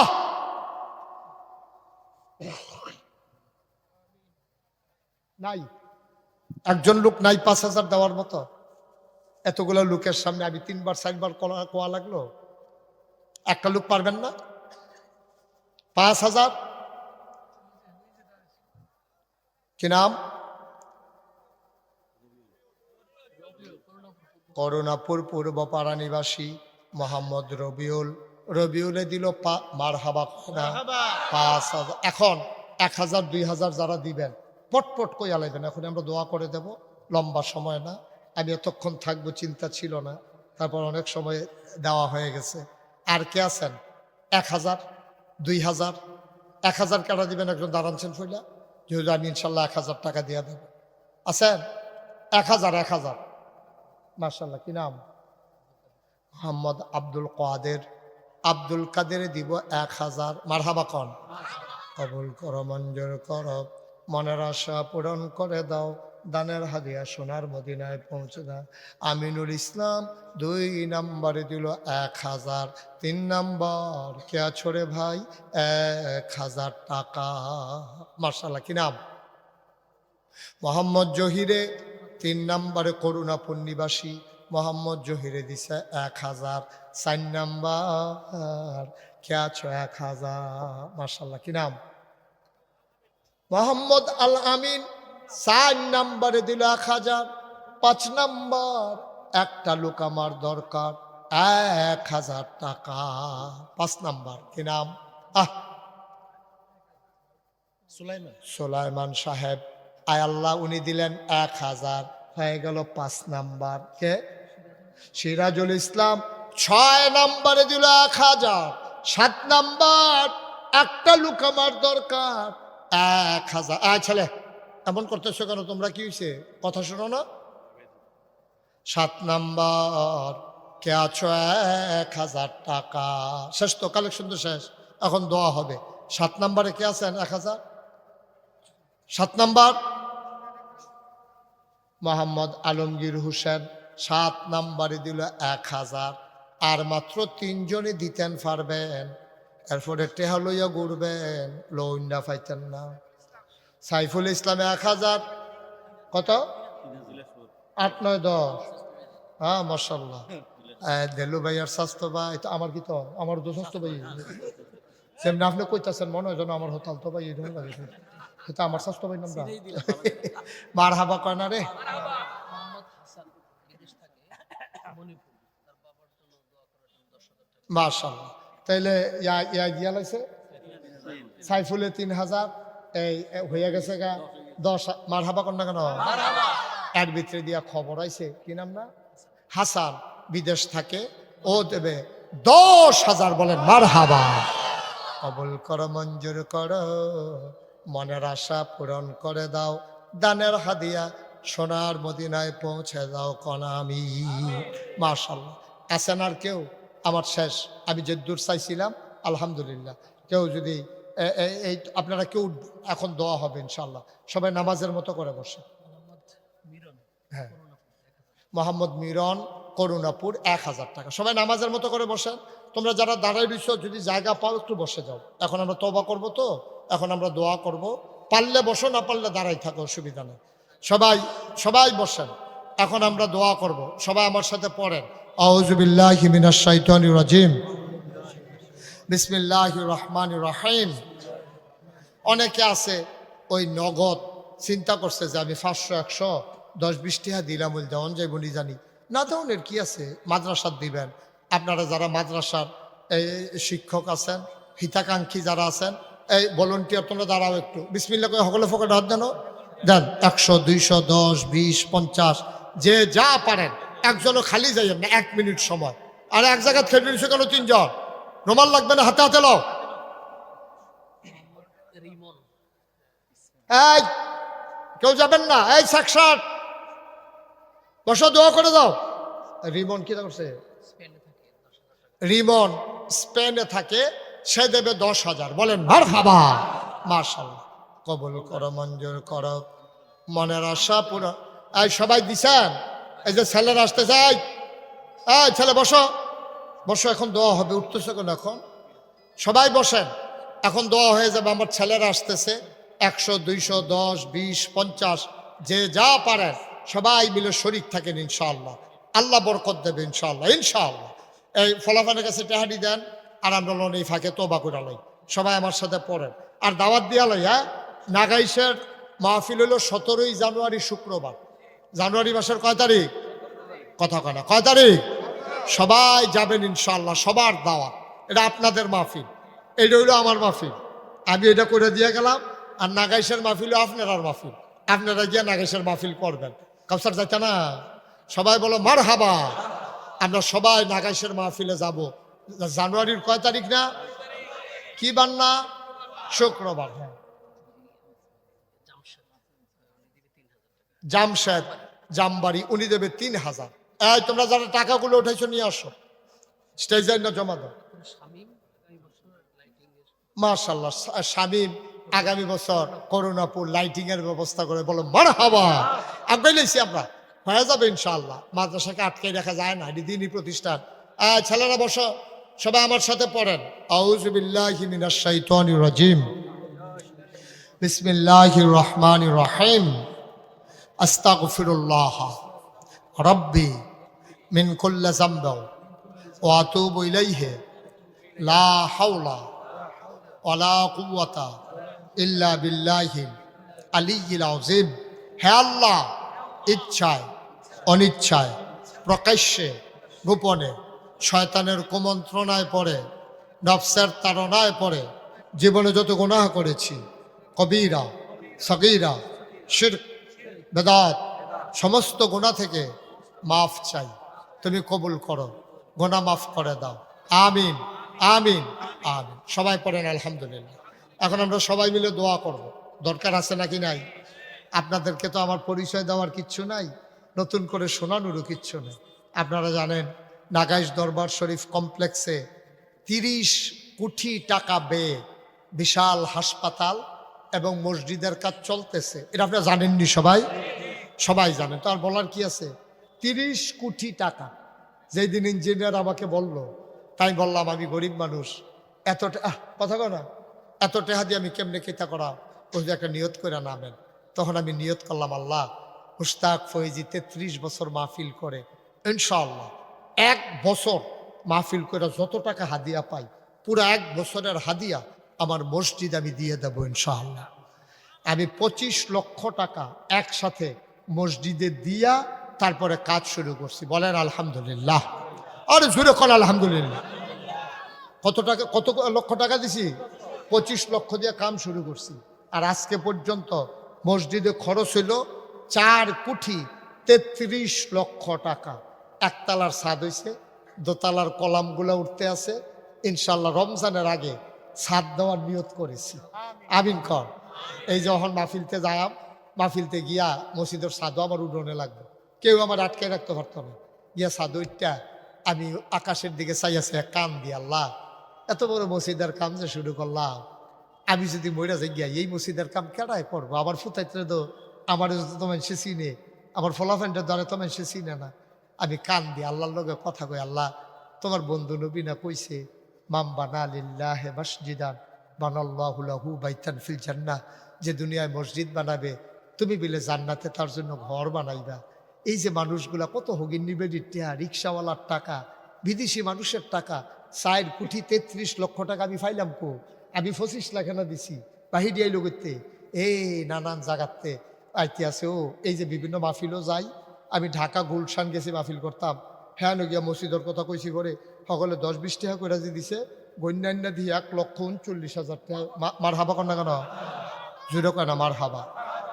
নাই একজন লোক নাই 5,000 দেওয়ার মতো এতগুলো লোকের সামনে আমি 3বার 4বার কোয়া লাগলো একটা লোক পারবেন না 5,000 কি নাম করুণাপুর পূর্বপাড়া নিবাসী মোহাম্মদ রবিউলে দিল মারহাবা 5,000 এখন 1,000 2,000 যারা দিবেন পটপট কই আলাইবেন এখন আমরা দোয়া করে দেব লম্বা সময় না আমি এতক্ষণ থাকবো চিন্তা ছিল না তারপর অনেক সময় দেওয়া হয়ে গেছে আর কে আছেন 1,000 2,000 1,000 কাটা দিবেন একজন দাঁড়ানছেন ফইলা যেহেতু আমি ইনশাল্লাহ 1,000 টাকা দিয়ে দেব আছেন 1,000 মাশাআল্লাহ কি নাম মোহাম্মদ আব্দুল কাদের দিব 1,000 মারহাবা কন কবুল করো মঞ্জুর করো মনের আশা পূরণ করে দাও দানের হাদিয়া সোনার মদিনায় পৌঁছে দাও আমিনুল ইসলাম 2 নম্বরে দিল 1,000 3 নম্বর কে আছো রে ভাই 1,000 টাকা মাশাআল্লাহ কি নাম মোহাম্মদ জহিরে 3 নম্বরে করুণাপুর নিবাসী মোহাম্মদ জহিরে দিছে 1,000 4 নম্বর কে আছো 1,000 মাশাআল্লাহ কি নাম মোহাম্মদ আল আমিন 4 নম্বরে দিল 1,000 5 নম্বর একটা লোক আমার দরকার 1,000 টাকা 5 নম্বর কি নাম সুলাইমান সাহেব আয় আল্লাহ উনি দিলেন 1,000 হয়ে গেল 5 নম্বর কে সিরাজুল ইসলাম 6 নম্বরে দিল 1,000 7 নম্বর একটা লোক আমার দরকার 1,000 ছেলে এমন করতেছো কেন তোমরা কি হয়েছে কথা শোনো না 7 নম্বর কে আছো 1,000 টাকা শেষ তো কালেকশন তো শেষ এখন দোয়া হবে 7 নম্বরে কে আছেন 1,000 7 নম্বর মোহাম্মদ আলমগীর হোসেন 7 নম্বরে দিল 1,000 আর মাত্র 3 জনে দিতেন পারবেন এরপরে টেহা লইয়া ঘুরবেন লইন্ডা পাইতেন না সাইফুল ইসলামে 1,000 কত 8 9 10 হ্যাঁ মাশাআল্লাহ দেলু ভাইয়ার স্বাস্থ্য ভাই তো আমার কি তো আমার তো স্বাস্থ্য ভাই সেমনি আপনি কইতাছেন মনে হয় যেন আমার হতাল তো ভাই এই ধরনের লাগে এটা আমার স্বাস্থ্য ভাই নামটা মারহাবা কয় না রে মাশাআল্লাহ তাইলে ইয়া গিয়া লাইছে সাইফুলে 3,000 এই হয়ে গেছে গা 10 মারহাবা কর না কেন এর ভিতরে দিয়া খবর আইছে কি নাম না হাসান বিদেশ থাকে ও দেবে 10,000 বলেন মারহাবা কবুল করো মঞ্জুর করো মনের আশা পূরণ করে দাও দানের হাদিয়া সোনার মদিনায় পৌঁছে যাও কনা আমি। মাশাআল্লাহ। আছেন আর কেউ? আমার শেষ, আমি যে দূর চাইছিলাম আলহামদুলিল্লাহ। কেউ যদি এই আপনারা কেউ এখন দোয়া হবে ইনশাআল্লাহ। সবাই নামাজের মতো করে বসে। হ্যাঁ, মোহাম্মদ মিরন, করুণাপুর, 1000 টাকা। সবাই নামাজের মতো করে বসেন। তোমরা যারা দাঁড়াই রইছো যদি জায়গা পাও একটু বসে যাও। এখন আমরা তওবা করব, তো এখন আমরা দোয়া করব। পারলে বসো, না পারলে দাঁড়াই থাকো, অসুবিধা নেই। সবাই সবাই বসেন, এখন আমরা দোয়া করব। সবাই আমার সাথে পড়েন, আউযু বিল্লাহি মিনাশ শাইতানির রাজিম, বিসমিল্লাহির রহমানির রহিম। অনেকে আছে ওই নগদ চিন্তা করছে যে আমি 500 100 10-20 টাকা দিলাম, ওই দেওয়ান যাইব নি জানি না। দেওয়ানের কি আছে, মাদ্রাসার দিবেন। আপনারা যারা মাদ্রাসার এই শিক্ষক আছেন, হিতাকাঙ্ক্ষী যারা আছেন, এই ভলেন্টিয়ার, তোমরা দাঁড়াও একটু, বিসমিল্লাহ করে সকলে ফোকাট হাত দেন, দেন। 100 200 10 20 50 যে যা পারেন। একজনও খালি যাইয়েন না, 1 মিনিট সময়। আর এক জায়গায় খেলে নিচ্ছে কেন 3 জন? রুমাল লাগবে না, হাতে হাতে লাও। এই কেউ যাবেন না, এই সেকশন বসো, দোয়া করে দাও। রিমন কি করছে? রিমন স্পেনে থাকে, সে দেবে 10,000। বলেন মারহাবা। মাশাআল্লাহ, কবুল করো, মঞ্জুর করো, মনের আশা পুরো। এই সবাই দিছেন? এই যে ছেলেরা আসতে চাই, এই ছেলে বসো, বসো, এখন দোয়া হবে। উঠতেছে কেন এখন? সবাই বসেন, এখন দোয়া হয়ে যাবে। আমার ছেলেরা আসতেছে। 100 200 10 20 50 যে যা পারেন সবাই মিলে শরীক থাকেন ইনশাআল্লাহ। আল্লাহ বরকত দেবে ইনশাআল্লাহ, ইনশাআল্লাহ। এই ফলাফানের কাছে টেহাডি দেন, আর আমরা লোন এই ফাঁকে তোবা করে লই। সবাই আমার সাথে পড়েন আর দাওয়াত দিয়া লই। হ্যাঁ, নাগাইশের মাহফিল হলো 17ই জানুয়ারি, শুক্রবার। জানুয়ারি মাসের কয় তারিখ? কথা কয় না, কয় তারিখ? সবাই যাবেন ইনশাআল্লাহ, সবার দাওয়াত। এটা আপনাদের মাহফিল, এইটা হইলো আমার মাহফিল। আমি এটা করে দিয়ে গেলাম। আর নাগাইশের মাহফিল আপনার মাহফিল, আপনারা গিয়ে নাগাইশের মাহফিল করবেন। কাউসার যাইতে না? সবাই বলো মারহাবা। আমরা সবাই নাগাইশের মাহফিলে যাব। জানুয়ারির কয় তারিখ না? কি বার না? শুক্রবার। হ্যাঁ, জামশেদ জামবাড়ি, উনি দেবে 3000। এই তোমরা যারা টাকাগুলো উঠাইছো নিয়ে আসো, স্টেজে না জমা দাও। মাশাআল্লাহ, শামীম আগামী বছর করুণাপুর লাইটিং এর ব্যবস্থা করে। বলো মারহাবা। আগাইলেছি আমরা, হয়ে যাবে ইনশাআল্লাহ। মাদ্রাসাকে আটকে রাখা যায় না, এটি দিনই প্রতিষ্ঠান। ছেলেরা বসো, সবাই আমার সাথে পড়েন, আউযু বিল্লাহি মিনাশ শাইতানির রাজিম, বিসমিল্লাহির রহমানির রহিম, আস্তাগফিরুল্লাহ রাব্বি মিন কুল্লি যামবিন ওয়া আতুবু ইলাইহি লা হাওলা ওয়ালা কুওয়াতা ইল্লা বিল্লাহিল আলিয়্যিল আযীম। হে আল্লাহ, ইচ্ছায় অনিচ্ছায়, প্রকাশ্যে গোপনে, শয়তানের কুমন্ত্রণায় পড়ে, নফসের তাড়নায় পড়ে জীবনে যত গুনাহ করেছি, কবিরা সগীরা শিরক বেদাত, সমস্ত গুনাহ থেকে মাফ চাই, তুমি কবুল করো, গুনাহ মাফ করে দাও। আমিন আমিন আমিন। সবাই পড়েন আলহামদুলিল্লাহ। এখন আমরা সবাই মিলে দোয়া করব। দরকার আছে নাকি নাই? আপনাদেরকে তো আমার পরিচয় দেওয়ার কিচ্ছু নাই, নতুন করে শোনানোরও কিচ্ছু নেই। আপনারা জানেন নাগাইশ দরবার শরীফ কমপ্লেক্সে 30 কোটি টাকা ব্যয়ে বিশাল হাসপাতাল এবং মসজিদের কাজ চলতেছে। এটা আপনারা জানেননি? সবাই সবাই জানেন, তো আর বলার কি আছে? 30 কোটি টাকা। যেই দিন ইঞ্জিনিয়ার আমাকে বলল, তাই বললাম আমি গরিব মানুষ, এত কথা কয় না, এত টাকা দিয়ে আমি কেমনে কেতা করা, ওই যে একটা নিয়ত করে নামেন। তখন আমি নিয়ত করলাম, আল্লাহ মুশতাক ফয়েজি 33 বছর মাহফিল করে, ইনশাআল্লাহ 1 বছর মাহফিল করে যত টাকা হাদিয়া পাই, পুরো 1 বছরের হাদিয়া আমার মসজিদ আমি দিয়ে দেবো ইনশাআল্লাহ। আমি 25 লক্ষ টাকা একসাথে মসজিদে দিয়া তারপরে কাজ শুরু করছি। বলেন আলহামদুলিল্লাহ। আরে জোরে কর আলহামদুলিল্লাহ। কত টাকা, কত লক্ষ টাকা দিছি? 25 লক্ষ দিয়ে কাম শুরু করছি। আর আজকে পর্যন্ত মসজিদে খরচ হইল 4 কোটি 33 লক্ষ টাকা। একতলার ছাদ হয়েছে, দোতলার কলামগুলো উঠতে আছে। ইনশাল্লাহ রমজানের আগে ছাদ দেওয়ার নিয়ত করেছি। আমিন কর। এই যখন মাহফিলতে যাই মাহফিলতে গিয়া মসজিদের সাদও আমার উঠোনে লাগবে, কেউ আমার আটকে রাখতে পারতো না। গিয়া সাদুইটা আমি আকাশের দিকে চাইয়াছে কান দিয়ে, আল্লাহ এত বড় মসজিদের কাম যে শুরু করলাম, আমি যদি মইরা যাই গিয়া এই মসজিদের কাম কেডাই করবো? আমার ফুতাইতে তো আমার তো মানুষে চিনে, আমার ফলাফেন্টের দ্বারা তো মানুষে চিনে না। আমি কান দিয়ে আল্লাহর লগে কথা কই, আল্লাহ তোমার বন্ধু নবী না কইছে, মাম বানা লিল্লাহি মাসজিদান বানাল্লাহু লাহু বাইতান ফিল জান্নাহ, যে দুনিয়ায় মসজিদ বানাবে তুমি বিলে জান্নাতে তার জন্য ঘর বানাইবা। এই যে মানুষগুলা কত হগিন নিবেদির টিয়া, রিক্সাওয়ালার টাকা, বিদেশি মানুষের টাকা, 4,33,00,000 টাকা আমি পাইলাম কো? আমি 25 লাখ না দিছি বাহিরিয়াই লোকতে, এই নানান জায়গাতে আইতে আছে। ও এই যে বিভিন্ন মাহফিলও যাই, আমি ঢাকা গুলশান গেছি মাহফিল করতাম, হ্যাঁ গিয়া মসজিদের কথা কইছি করে সকলে 10-20 টাকা করে যে দিছে, গণ্যান্যা দিয়ে 1,39,000 টাকা। মার হাবা কন্যা কেন জুড়ে কয় না মার হাবা?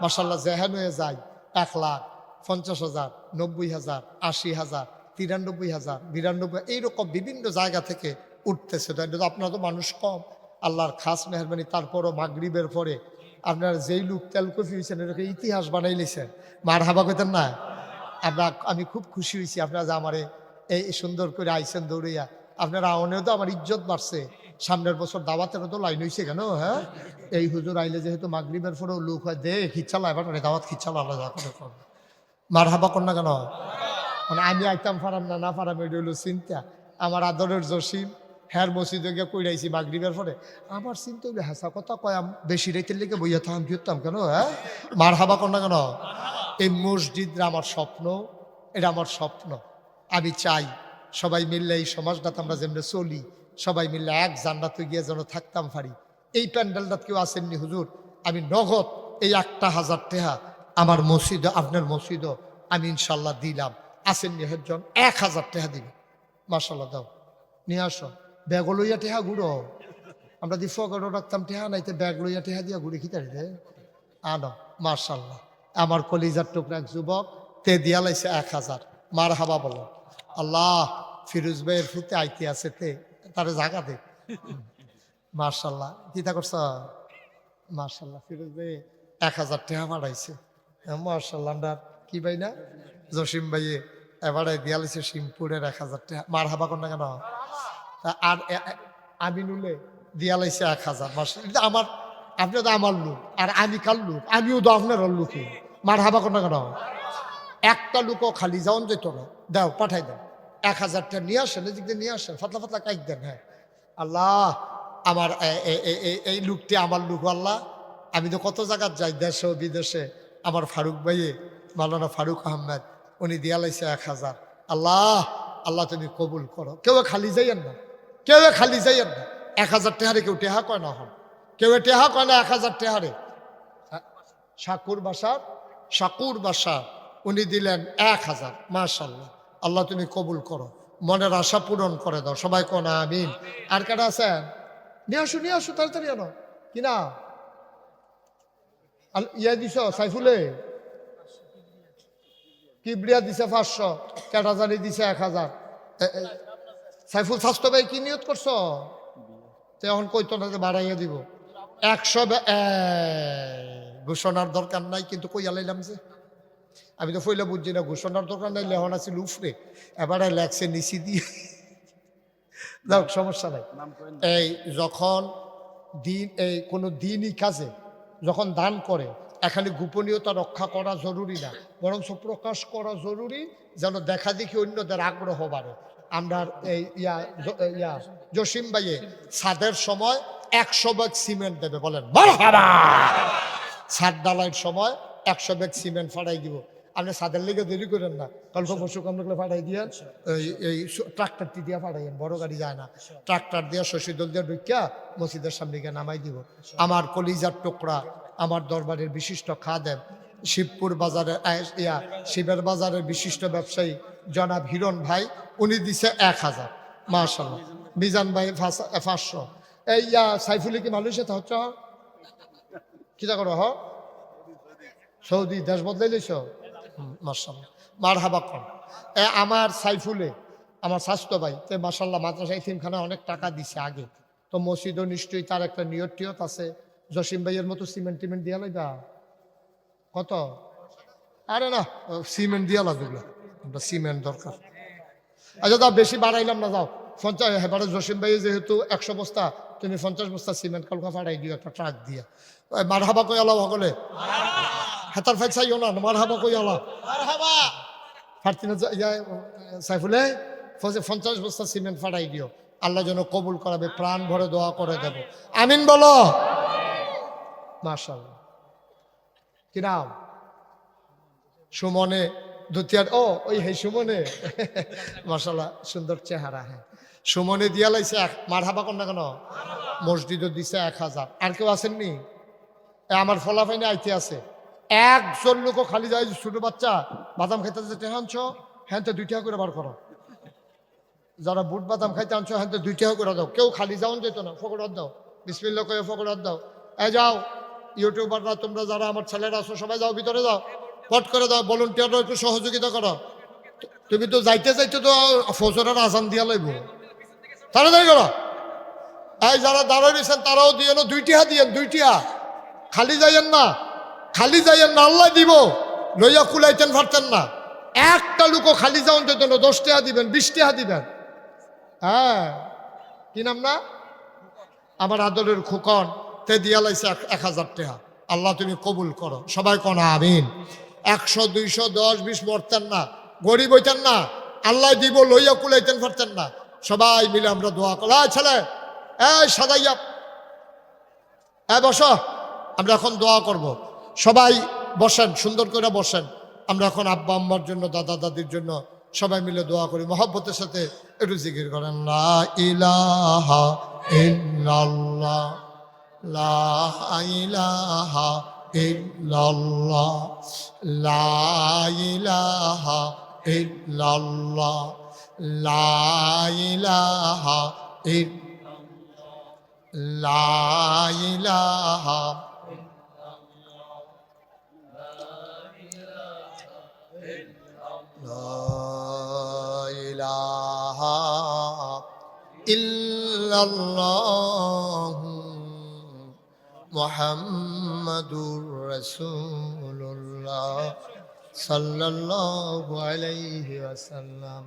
মাসাল্লাহ জেহান হয়ে যায় 1,50,000, 90,000, 80,000, 93,000, 92, এইরকম বিভিন্ন জায়গা থেকে উঠতেছে। তো এটা তো আপনারা তো মানুষ কম, আল্লাহর খাস মেহরবানি। তারপরও মাগরিবের পরে আপনার যেই লোক তেলকফি হয়েছেন এরকম ইতিহাস বানাই লিছেন, মার হাবা কইতেন না? আমি খুব খুশি হয়েছি আপনারা যে আমারে এই সুন্দর করে আইসেন দৌড়িয়া। আপনারা আওনেও তো আমার ইজ্জত বাড়ছে, সামনের বছর দাওয়াতেরও তো লাইন হয়েছে কেন? হ্যাঁ, এই হুজুর আইলে যেহেতু মাগরিবের পরেও লোক হয়, দে খিচ্ছালা এবার দাওয়াত খিচ্ছালা আলাদা করে করবে। মার হাবা কর না কেন? মানে আমি আইতাম ফারাম না ফারাম, এটা হইলো চিন্তা। আমার আদরের জসিম হ্যার মসজিদে গিয়ে কইরাইছি মাগরিবের পরে, আমার চিন্তা হইলে হাসা কথা কয়, বেশি রাইতের লেগে বইয়া থাম ফিরতাম কেন? হ্যাঁ, মার হাবা কর না কেন? এই মসজিদরা আমার স্বপ্ন, এটা আমার স্বপ্ন। আমি চাই সবাই মিললে এই সমাজটাতে আমরা যেমনি চলি, সবাই মিললে এক জান্নাতে গিয়ে যেন থাকতাম পারি। এই প্যান্ডেলটা কেউ আসেননি হুজুর, আমি নগদ এই 1,000 টাকা আমার মসজিদ, আপনার মসজিদও আমি ইনশাল্লাহ দিলাম। আসেননি একজন 1,000 টাকা দিবে, মাশাল্লাহ দাও, নিয়ে আসো। ব্যাগ লইয়া টেহা ঘুরো, আমরা দি ফগরও রাখতাম টেহা নাইতে ব্যাগ লইয়া টেহা দিয়া ঘুরে খিতারি রে আনো। মাশাল্লাহ, আমার কলিজার টুকরা এক যুবক তে দিয়া লাইছে 1,000। মার হাবা বলো। আল্লাহ ফিরোজ ভাইয়ের ফুতে আইতে আছে তে তারে জাগা দে। মার্শাল্লাহ, চিন্তা করছ? মার্শাল্লাহ, ফিরোজ ভাই 1,000 টাকা পাঠাইছে। মার্শাল্লাহ, আমরা কি ভাই না জসিম ভাইয়ে এবারে দিয়ালিছে শিমপুরের 1,000 টাকা। মার হাবা কর না কেন? আর আমিনুলে দিয়ালাইছে 1,000। মার্শাল্লাহ, আমার আপনি তো আমার লোক আর আমি কার লোক, আমিও তো আপনার লোকই। মার হাবা কর না কেন? একটা লোকও খালি যাওন যেত না, দাও পাঠাই দেন 1,000 টাকা নিয়ে আসেন, এদিক দিয়ে নিয়ে আসেন, ফাতলা ফাতলা কাইক দেন। হ্যাঁ আল্লাহ, আমার এই লোকটি আমার লোক আল্লাহ। আমি তো কত জায়গায় যাই দেশে ও বিদেশে, আমার ফারুক ভাইয়ে মাওলানা ফারুক আহমেদ উনি দিয়া লাইছে 1,000। আল্লাহ আল্লাহ তুমি কবুল করো। কেউ খালি যাইয়েন না, কেউ খালি যাইয়েন না। 1,000 টাকারে কেউ টেহা কয় না, হন কেউ টেহা কয় না 1,000 টাকারে। শাকুর বাসার উনি দিলেন 1,000। মাশাল্লাহ, আল্লাহ তুমি কবুল করো, মনের আশা পূরণ করে দাও। সবাই কোন আমিন। আর কাটা আছেন? নিয়ে আসো তাড়াতাড়ি আনো। কিনা ইয়া দিছ সাইফুলে কিবরিয়া দিছে 500, ক্যাটাজারি দিছে 1,000। সাইফুল স্বাস্থ্য ভাই কি নিয়ত করছো? তো এখন কইতো না যে বাড়াইয়া দিব 100। ঘোষণার দরকার নাই, কিন্তু কইয়া লাইলাম যে আমি তো ফইলে বুঝছি না। ঘোষণার দরকার নাই, লেহন আছিল উফরে, এবারে লেখছে নিচি দিয়ে। যাক সমস্যা নাই। এই যখন দিন এই কোনো দিনই কাজে যখন দান করে, এখানে গোপনীয়তা রক্ষা করা জরুরি না, বরং প্রকাশ করা জরুরি, যেন দেখা দেখি অন্যদের আগ্রহ বাড়ে। আমরা এই জসিম ভাইয়ে ছাদের সময় 100 ব্যাগ সিমেন্ট দেবে, বলেন মারহাবা। ছাদ ডালাইয়ের সময় 100 ব্যাগ সিমেন্ট ফাটাই দিব। আপনি ছাদের লেগে দেরি করেন না, কালকে পরশু কামড়ে ফাটাই দিয়েন। এই ট্রাক্টরটি দিয়ে ফাটাইয়েন, বড় গাড়ি যায় না, ট্রাক্টর দিয়ে শশীদল দিয়ে ঢুকিয়া মসজিদের সামনে গিয়ে নামাই দিব। আমার কলিজার টুকরা, আমার দরবারের বিশিষ্ট খাদেম, শিবপুর বাজারের শিবের বাজারের বিশিষ্ট ব্যবসায়ী জনাব হিরণ ভাই, উনি দিছে 1,000। মাশাআল্লাহ। মিজান ভাই 500। এই সাইফুলি কি মালয়েশিয়াতে হচ্ছে? কিটা করো? সৌদি দেশ বদলাই লইছ? মাশাআল্লাহ, মারহাবা কর। আমার সাইফুলে আমার স্বাস্থ্য ভাই তে মাশাআল্লাহ মাদ্রাসা ইতিমখানা অনেক টাকা দিছে আগে, তো মসজিদও নিশ্চয়ই তার একটা নিয়ত টিয়ত আছে। জসিম ভাইয়ের মতো সিমেন্ট টিমেন্ট দিয়া লাইবা? কত? আরে না, সিমেন্ট দিয়ে লাগবে, আমরা সিমেন্ট দরকার। আচ্ছা যাও, বেশি বাড়াইলাম না, যাও 50 এবারে জসিম ভাই যেহেতু 100 বস্তা, তুমি 50 বস্তা সিমেন্ট কালকা ফাটাই দিও একটা ট্রাক দিয়া। মার হাবা কই আলাও সকলে, হাতার ফাইট চাইও না, মার হাবা কই আলাও ফাটতিনা সাইফুলে 50 বস্তা সিমেন্ট ফাটাই দিও। আল্লাহ যেন কবুল করাবে, প্রাণ ভরে দোয়া করে দেব, আমিন বলো। মাশাআল্লাহ, কি নাম? সুমনে দুতিয়ার, ও ওই হে সুমনে মাশাআল্লাহ, সুন্দর চেহারা। হ্যাঁ, সুমনে দিয়া লাইছে মার হাবা কর না কেন? মসজিদও দিছে 1000। আর কেউ আসেননি? আমার ফলাফাইনে আইতে আছে একজন লোকও খালি যায়। ছোট বাচ্চা বাদাম খাইতে যেতে আনছো, হ্যাঁ তো 2 টাকা করে বার করো। যারা বুট বাদাম খাইতে আনছো, হ্যাঁ তো 2 টাকা করে দাও। কেউ খালি যাওন যেত না, ফকরাত দাও, বিসমিল্লাহ কয়ে ফকরাত দাও। যাও ইউটিউবাররা, তোমরা যারা আমার ছেলেরা আছো সবাই যাও, ভিতরে যাও, পট করে দাও, ভলান্টিয়াররা একটু সহযোগিতা করো। তুমি তো যাইতে যাইতে তো ফজরের আজান দিয়া লাগবো, তাড়াতাড়ি করো। এই যারা দাঁড়ায় রয়েছেন তারাও দিয়ে 2 টাকা দিয়েন, 2 টাকা। খালি যাইয়েন না, খালি যাইয়েন না, আল্লাহ দিব, লইয়া কুলাইতেন পারতেন না। একটা লোকও খালি যাওয়ার জন্য 10 টাকা দিবেন, 20 টাকা দিবেন। হ্যাঁ, কি নাম না আমার আদরের খোকন, তে দিয়া লাইছে 1000 টাকা। আল্লাহ তুমি কবুল করো, সবাই কোন আমিন। 100, 200, 10, 20 মরতেন না, গরিব হইতেন না, আল্লাহ দিব, লইয়া কুলাইতেন পারতেন না। সবাই মিলে আমরা দোয়া করো। ছেলে সাদাইয়া বসো, আমরা এখন দোয়া করব। সবাই বসেন, সুন্দর করে বসেন। আমরা এখন আব্বা আম্মার জন্য, দাদা দাদির জন্য সবাই মিলে দোয়া করি। মহব্বতের সাথে একটু জিকির করেন, লা ইলাহা ইল্লাল্লাহ, লা ইলাহা ইল্লাল্লাহ, লা ইলাহা ইল্লাল্লাহ, লা ইলাহা লা ইলাহা ইল্লাল্লাহ মুহাম্মাদুর রাসূলুল্লাহ সাল্লাল্লাহু আলাইহি ওয়াসাল্লাম।